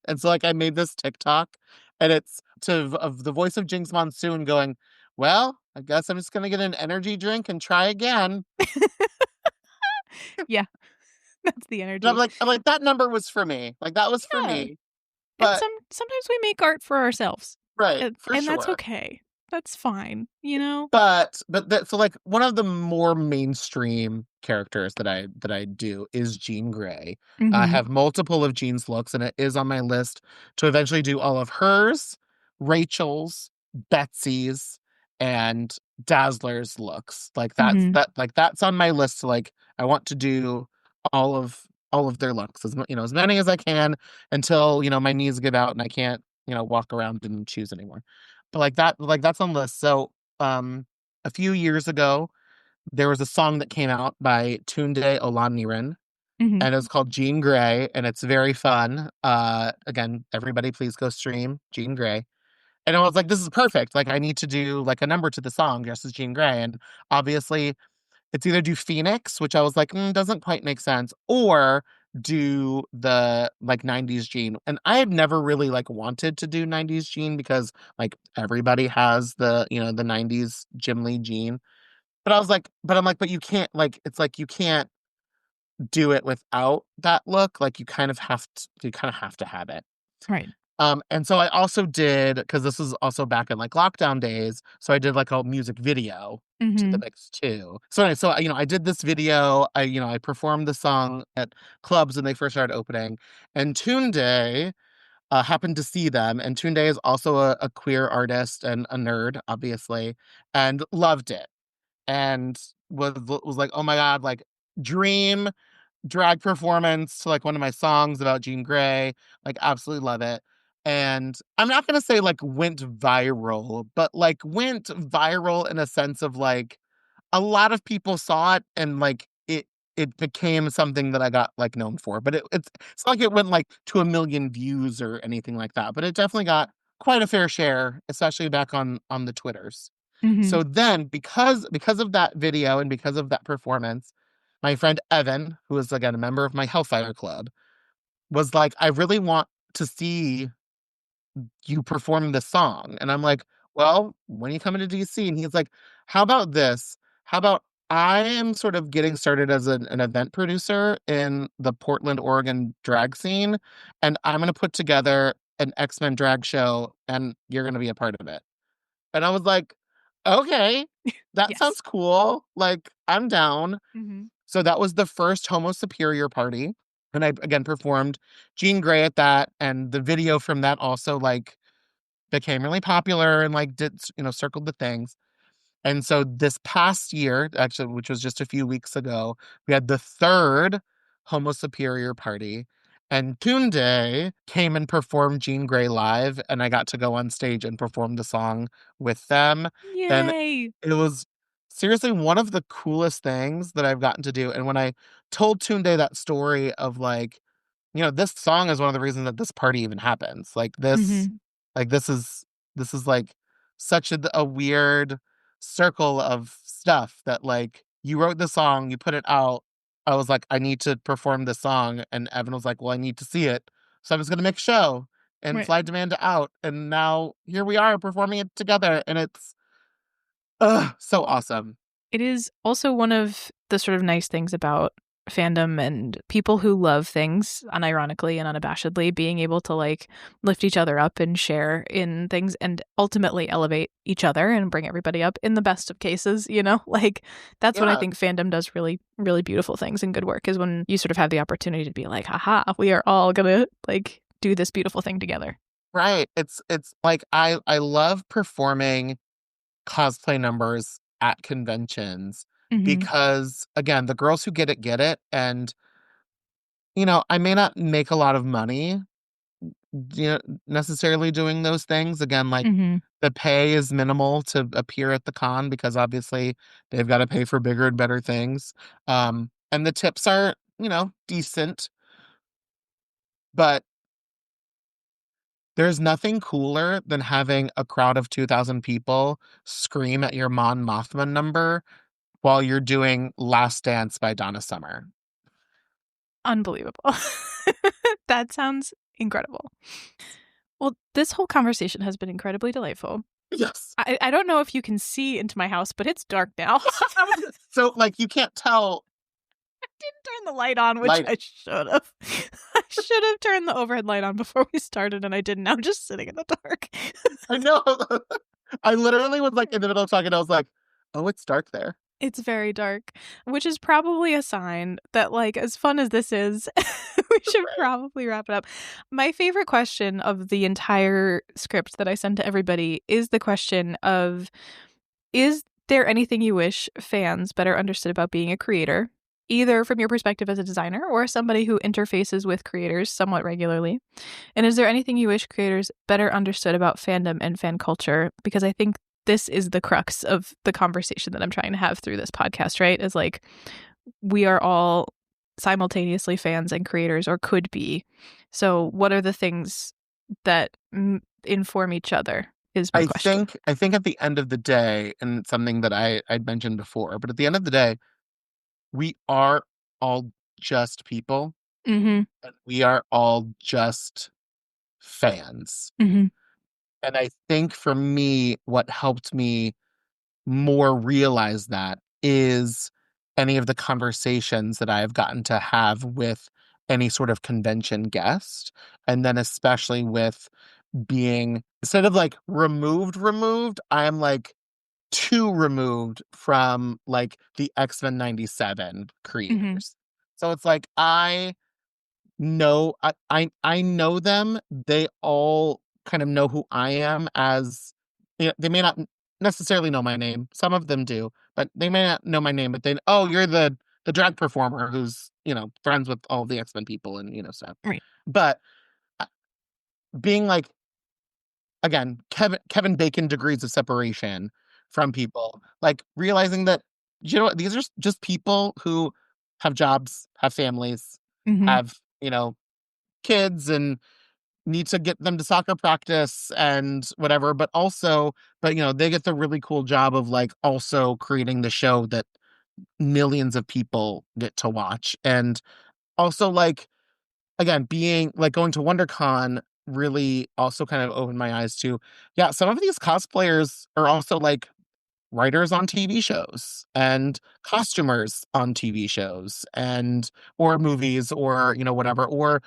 Speaker 1: and so like I made this TikTok and it's of the voice of Jinx Monsoon going, well, I guess I'm just gonna get an energy drink and try again.
Speaker 2: Yeah. That's the
Speaker 1: And
Speaker 2: energy.
Speaker 1: I'm like, that number was for me. Like that was for
Speaker 2: Yeah.
Speaker 1: me.
Speaker 2: And
Speaker 1: But
Speaker 2: sometimes we make art for ourselves.
Speaker 1: right,
Speaker 2: And,
Speaker 1: for
Speaker 2: and that's
Speaker 1: sure.
Speaker 2: okay. That's fine, you know?
Speaker 1: But that so like one of the more mainstream characters that I do is Jean Grey. I
Speaker 2: Mm-hmm.
Speaker 1: have multiple of Jean's looks, and it is on my list to eventually do all of hers, Rachel's, Betsy's, and Dazzler's looks. Like
Speaker 2: Mm-hmm.
Speaker 1: that's on my list. Like I want to do all of all of their looks as many as I can until my knees give out and I can't walk around and choose anymore. But that's on the list. So a few years ago, there was a song that came out by Tunde Olaniran,
Speaker 2: Mm-hmm.
Speaker 1: and it's called Jean Grey, and it's very fun. Again, everybody please go stream Jean Grey. And I was like, this is perfect. Like I need to do like a number to the song just as Jean Grey. And obviously it's either do Phoenix, which I was like, doesn't quite make sense, or do the like 90s Gene. And I had never really like wanted to do 90s Gene because like everybody has the 90s Jim Lee Gene. But I was like, but you can't like it's like you can't do it without that look. Like you kind of have to have it.
Speaker 2: Right.
Speaker 1: And so I also did, because this was also back in like lockdown days, so I did like a music video to the
Speaker 2: Mm-hmm.
Speaker 1: mix too. So anyway, so I did this video. I performed the song at clubs when they first started opening, and Tunde happened to see them. And Tunde is also a queer artist and a nerd, obviously, and loved it and was like, oh my god, like dream drag performance to like one of my songs about Jean Grey. Like, absolutely love it. And I'm not gonna say like went viral, but like went viral in a sense of like a lot of people saw it and like it became something that I got like known for. But it's not like it went like to a million views or anything like that. But it definitely got quite a fair share, especially back on the Twitters.
Speaker 2: Hmm.
Speaker 1: So then because of that video and because of that performance, my friend Evan, who is again a member of my Hellfire Club, was like, I really want to see you perform the song. And I'm like, well, when are you coming to DC? And he's like, how about this? How about I am sort of getting started as an event producer in the Portland, Oregon drag scene, and I'm going to put together an X-Men drag show, and you're going to be a part of it. And I was like, okay, that
Speaker 2: Yes.
Speaker 1: sounds cool. Like, I'm down.
Speaker 2: Hmm.
Speaker 1: So that was the first Homo Superior party. And I again performed Jean Grey at that. And the video from that also like became really popular and like did, circled the things. And so this past year, actually, which was just a few weeks ago, we had the third Homo Superior party. And Tunde came and performed Jean Grey live, and I got to go on stage and perform the song with them. And
Speaker 2: Yay.
Speaker 1: it was seriously one of the coolest things that I've gotten to do. And when I told Tunde that story of like, this song is one of the reasons that this party even happens.
Speaker 2: Hmm.
Speaker 1: Like this is like such a weird circle of stuff that like you wrote the song, you put it out. I was like, I need to perform this song, and Evan was like, well, I need to see it, so I'm just gonna make a show and
Speaker 2: Right.
Speaker 1: fly Demanda out, and now here we are performing it together, and it's so awesome.
Speaker 2: It is also one of the sort of nice things about fandom and people who love things unironically and unabashedly being able to like lift each other up and share in things and ultimately elevate each other and bring everybody up in the best of cases, like that's what I
Speaker 1: Yeah,
Speaker 2: think fandom does really really beautiful things and good work is when you sort of have the opportunity to be like, haha, we are all gonna like do this beautiful thing together.
Speaker 1: right. It's like I love performing cosplay numbers at conventions
Speaker 2: Hmm.
Speaker 1: because again, the girls who get it, and I may not make a lot of money, necessarily doing those things. Again, like
Speaker 2: Hmm.
Speaker 1: the pay is minimal to appear at the con because obviously they've got to pay for bigger and better things. And the tips are, decent, but there's nothing cooler than having a crowd of 2,000 people scream at your Mon Mothma number while you're doing Last Dance by Donna Summer.
Speaker 2: Unbelievable. That sounds incredible. Well, this whole conversation has been incredibly delightful.
Speaker 1: Yes.
Speaker 2: I don't know if you can see into my house, but it's dark now.
Speaker 1: So, like, you can't tell
Speaker 2: Didn't turn the light on, which
Speaker 1: light.
Speaker 2: I should have. I should have turned the overhead light on before we started, and I didn't. Now I'm just sitting in the dark.
Speaker 1: I know. I literally was like in the middle of talking. I was like, oh, it's dark there.
Speaker 2: It's very dark, which is probably a sign that, like, as fun as this is, we should
Speaker 1: Right.
Speaker 2: probably wrap it up. My favorite question of the entire script that I send to everybody is the question of, is there anything you wish fans better understood about being a creator, either from your perspective as a designer or somebody who interfaces with creators somewhat regularly? And is there anything you wish creators better understood about fandom and fan culture? Because I think this is the crux of the conversation that I'm trying to have through this podcast, right? Is like we are all simultaneously fans and creators or could be. So, what are the things that inform each other? Is my question.
Speaker 1: I think at the end of the day, and it's something that I'd mentioned before, but at the end of the day, we are all just people,
Speaker 2: Mm-hmm.
Speaker 1: and we are all just fans.
Speaker 2: Mm-hmm.
Speaker 1: And I think for me, what helped me more realize that is any of the conversations that I've gotten to have with any sort of convention guest. And then especially with being instead of like removed, I am like too removed from like the X-Men 97
Speaker 2: Mm-hmm.
Speaker 1: creators. So it's like I know them. They all kind of know who I am as they may not necessarily know my name. Some of them do, but they may not know my name, but they oh, you're the the drag performer who's, friends with all the X-Men people and, stuff.
Speaker 2: Right.
Speaker 1: But being like, again, Kevin Bacon degrees of separation from people, like realizing that, these are just people who have jobs, have families,
Speaker 2: Mm-hmm.
Speaker 1: have, kids, and need to get them to soccer practice and whatever, but they get the really cool job of like also creating the show that millions of people get to watch. And also, like, again, being like going to WonderCon really also kind of opened my eyes to, yeah, some of these cosplayers are also like writers on TV shows and costumers on TV shows and or movies or whatever, or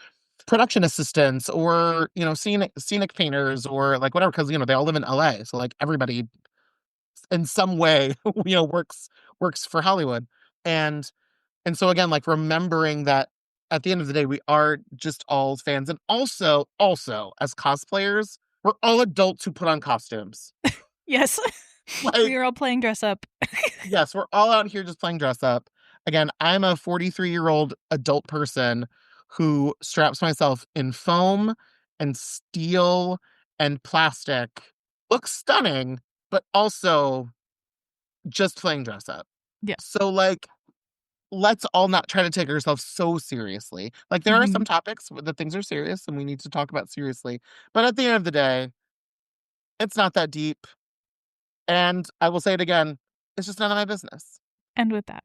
Speaker 1: production assistants, or scenic painters, or like whatever, because they all live in LA, so like everybody in some way works for Hollywood. And so again, like remembering that at the end of the day, we are just all fans. And also as cosplayers, we're all adults who put on costumes.
Speaker 2: Yes. We
Speaker 1: Like,
Speaker 2: are all playing dress up.
Speaker 1: yes, we're all out here just playing dress up. Again, I'm a 43-year-old adult person who straps myself in foam and steel and plastic. Looks stunning, but also just playing dress up.
Speaker 2: Yeah.
Speaker 1: So, like, let's all not try to take ourselves so seriously. Like, there are
Speaker 2: Mm-hmm.
Speaker 1: some topics that things are serious and we need to talk about seriously. But at the end of the day, it's not that deep. And I will say it again, it's just none of my business.
Speaker 2: And with that,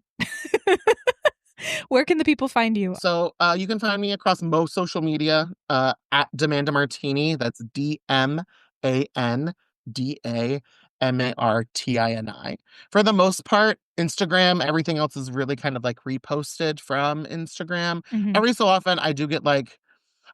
Speaker 2: where can the people find you?
Speaker 1: So you can find me across most social media at Demanda Martini. That's DMANDAMARTINI. For the most part, Instagram, everything else is really kind of like reposted from Instagram.
Speaker 2: Mm-hmm.
Speaker 1: Every so often, I do get like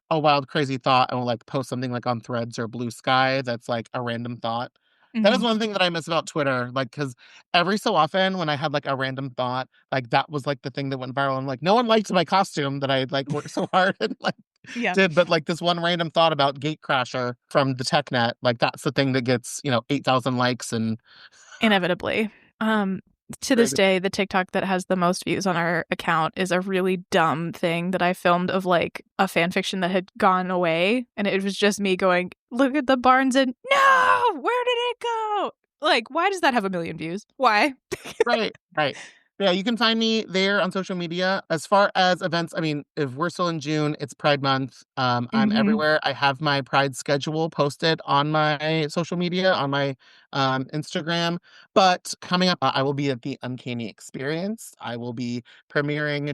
Speaker 1: a wild, crazy thought and will like post something like on Threads or Blue Sky that's like a random thought. That is
Speaker 2: Mm-hmm.
Speaker 1: one thing that I miss about Twitter. Like, because every so often when I had like a random thought, like that was like the thing that went viral. And like, no one liked my costume that I like worked so hard and like
Speaker 2: Yeah.
Speaker 1: did. But like this one random thought about Gatecrasher from the TechNet, like that's the thing that gets, 8,000 likes and
Speaker 2: Inevitably. Um, to this
Speaker 1: crazy.
Speaker 2: day, the TikTok that has the most views on our account is a really dumb thing that I filmed of like a fan fiction that had gone away, and it was just me going, "Look at the Barnes and no, where did it go?" Like, why does that have 1 million views? Why?
Speaker 1: Right, right. Yeah, you can find me there on social media. As far as events, I mean, if we're still in June, it's Pride Month. I'm
Speaker 2: Mm-hmm.
Speaker 1: everywhere. I have my Pride schedule posted on my social media, on my Instagram. But coming up, I will be at the Uncanny Experience. I will be premiering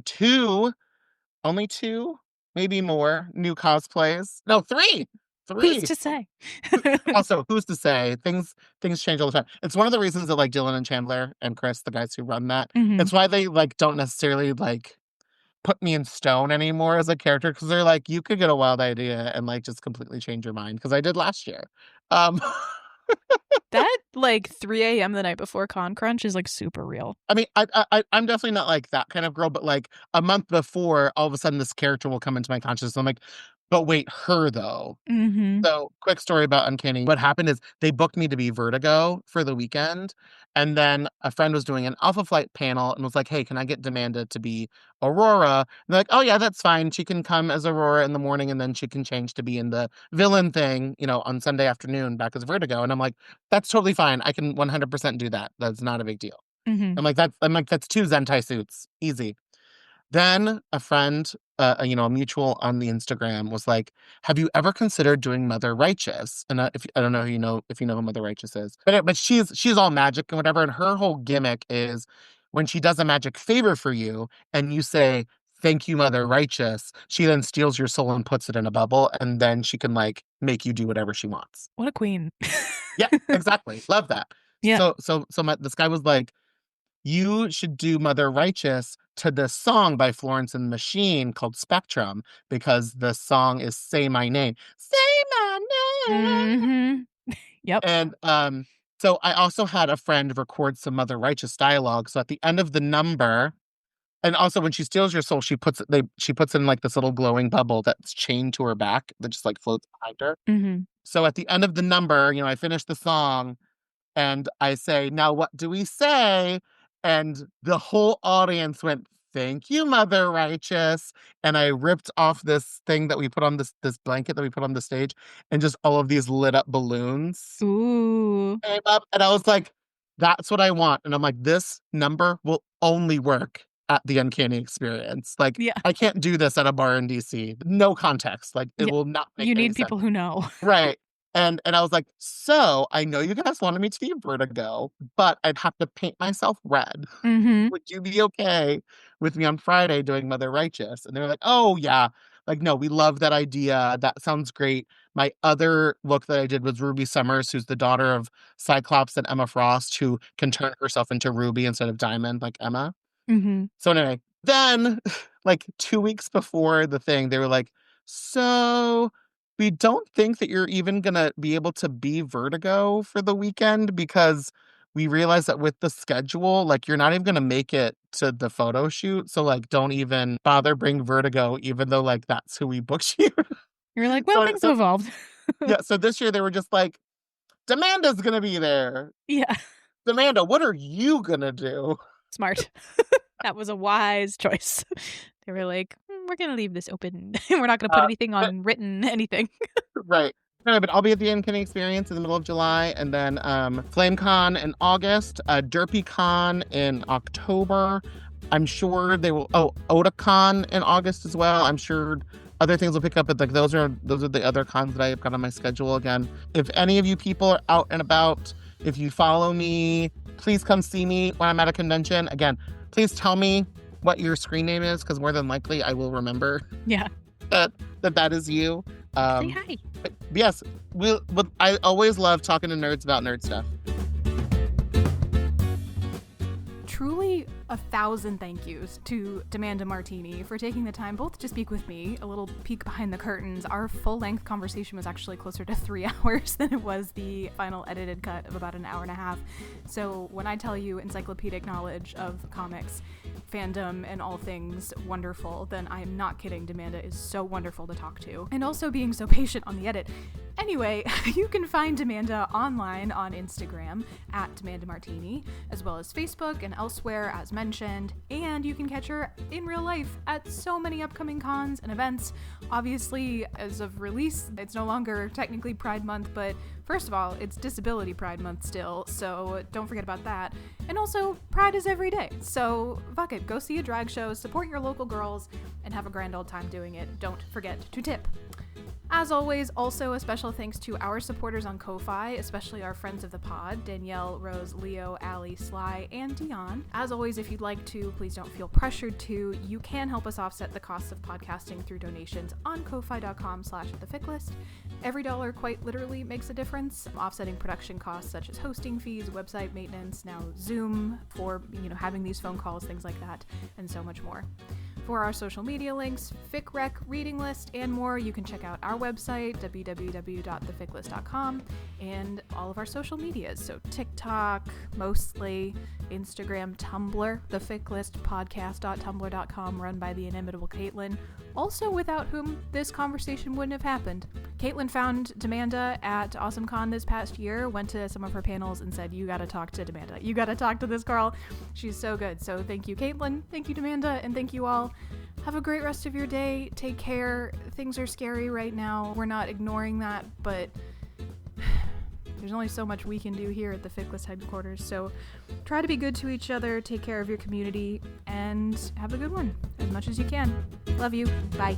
Speaker 1: only two, maybe more new cosplays. No, three.
Speaker 2: Who's
Speaker 1: Three.
Speaker 2: to say?
Speaker 1: Also, who's to say? Things change all the time. It's one of the reasons that like Dylan and Chandler and Chris, the guys who run that,
Speaker 2: Mm-hmm.
Speaker 1: it's why they like don't necessarily like put me in stone anymore as a character, because they're like, you could get a wild idea and like just completely change your mind, because I did last year. Um
Speaker 2: That like 3 a.m. the night before Con Crunch is like super real.
Speaker 1: I mean, I'm definitely not like that kind of girl, but like a month before, all of a sudden this character will come into my consciousness. I'm like, but wait, her though.
Speaker 2: Mm-hmm.
Speaker 1: So, quick story about Uncanny. What happened is they booked me to be Vertigo for the weekend. And then a friend was doing an Alpha Flight panel and was like, hey, can I get Demanda to be Aurora? And they're like, oh, yeah, that's fine. She can come as Aurora in the morning and then she can change to be in the villain thing, on Sunday afternoon back as Vertigo. And I'm like, that's totally fine. I can 100% do that. That's not a big deal.
Speaker 2: Mm-hmm.
Speaker 1: I'm like, that's two Zentai suits. Easy. Then a friend, a mutual on the Instagram was like, "Have you ever considered doing Mother Righteous?" And if I don't know, if you know who Mother Righteous is, but she's all magic and whatever, and her whole gimmick is when she does a magic favor for you, and you say, "Thank you, Mother Righteous," she then steals your soul and puts it in a bubble, and then she can like make you do whatever she wants.
Speaker 2: What a queen.
Speaker 1: Yeah, exactly. Love that.
Speaker 2: Yeah.
Speaker 1: This guy was like, you should do Mother Righteous to this song by Florence and the Machine called Spectrum, because the song is Say My Name. Say my name.
Speaker 2: Mm-hmm. Yep.
Speaker 1: And so I also had a friend record some Mother Righteous dialogue. So at the end of the number, and also when she steals your soul, she puts in like this little glowing bubble that's chained to her back that just like floats behind her.
Speaker 2: Mm-hmm.
Speaker 1: So at the end of the number, I finish the song and I say, now what do we say? And the whole audience went, thank you, Mother Righteous. And I ripped off this thing that we put on this blanket that we put on the stage, and just all of these lit up balloons
Speaker 2: Ooh.
Speaker 1: came up. And I was like, that's what I want. And I'm like, this number will only work at the Uncanny Experience. Like,
Speaker 2: Yeah.
Speaker 1: I can't do this at a bar in DC. No context. Like, it
Speaker 2: Yeah.
Speaker 1: will not make
Speaker 2: You
Speaker 1: any
Speaker 2: need
Speaker 1: sense.
Speaker 2: people who know.
Speaker 1: Right. And I was like, so I know you guys wanted me to be Vertigo, but I'd have to paint myself red.
Speaker 2: Mm-hmm.
Speaker 1: Would you be okay with me on Friday doing Mother Righteous? And they were like, oh yeah. Like, no, we love that idea. That sounds great. My other look that I did was Ruby Summers, who's the daughter of Cyclops and Emma Frost, who can turn herself into Ruby instead of Diamond, like Emma.
Speaker 2: Mm-hmm.
Speaker 1: So anyway, then like 2 weeks before the thing, they were like, so we don't think that you're even gonna be able to be Vertigo for the weekend because we realized that with the schedule, like you're not even gonna make it to the photo shoot. So like don't even bother bring Vertigo, even though like that's who we booked you.
Speaker 2: You're like, well,
Speaker 1: so
Speaker 2: things have
Speaker 1: so
Speaker 2: evolved.
Speaker 1: yeah, so this year they were just like, Demanda's gonna be there.
Speaker 2: Yeah.
Speaker 1: Demanda, what are you gonna do?
Speaker 2: Smart. That was a wise choice. They were like, we're going to leave this open. We're not going to put anything
Speaker 1: But
Speaker 2: on written anything.
Speaker 1: right. No, but I'll be at the Uncanny Experience in the middle of July, and then FlameCon in August, DerpyCon in October. I'm sure they will. Oh, Otakon in August as well. I'm sure other things will pick up, but like those are the other cons that I've got on my schedule again. If any of you people are out and about, if you follow me, please come see me when I'm at a convention. Again, please tell me what your screen name is, because more than likely I will remember
Speaker 2: Yeah.
Speaker 1: that is you.
Speaker 2: Say hi.
Speaker 1: But yes, I always love talking to nerds about nerd stuff.
Speaker 2: Truly 1,000 thank yous to Demanda Martini for taking the time both to speak with me, a little peek behind the curtains. Our full-length conversation was actually closer to 3 hours than it was the final edited cut of about an hour and a half. So when I tell you encyclopedic knowledge of comics, fandom, and all things wonderful, then I am not kidding. Demanda is so wonderful to talk to. And also being so patient on the edit. Anyway, you can find Demanda online on Instagram at Demanda Martini, as well as Facebook and elsewhere as mentioned, and you can catch her in real life at so many upcoming cons and events. Obviously, as of release, it's no longer technically Pride Month, but first of all, it's Disability Pride Month still, so don't forget about that. And also, Pride is every day, so fuck it, go see a drag show, support your local girls, and have a grand old time doing it. Don't forget to tip. As always, also a special thanks to our supporters on Ko-Fi, especially our friends of the pod, Danielle, Rose, Leo, Allie, Sly, and Dion. As always, if you'd like to, please don't feel pressured to. You can help us offset the costs of podcasting through donations on ko-fi.com/theficlist. Every dollar quite literally makes a difference, offsetting production costs such as hosting fees, website maintenance, now Zoom for, having these phone calls, things like that, and so much more. For our social media links, Fic Rec, reading list, and more, you can check out our website, www.theficlist.com, and all of our social medias. So TikTok, mostly, Instagram, Tumblr, the Fic List podcast.tumblr.com, run by the inimitable Caitlin, also without whom this conversation wouldn't have happened. Caitlin found Demanda at AwesomeCon this past year, went to some of her panels, and said, you gotta talk to Demanda. You gotta talk to this girl. She's so good. So thank you, Caitlin. Thank you, Demanda. And thank you all. Have a great rest of your day. Take care. Things are scary right now. We're not ignoring that, but there's only so much we can do here at the Fic List headquarters. So try to be good to each other, take care of your community, and have a good one as much as you can. Love you. Bye.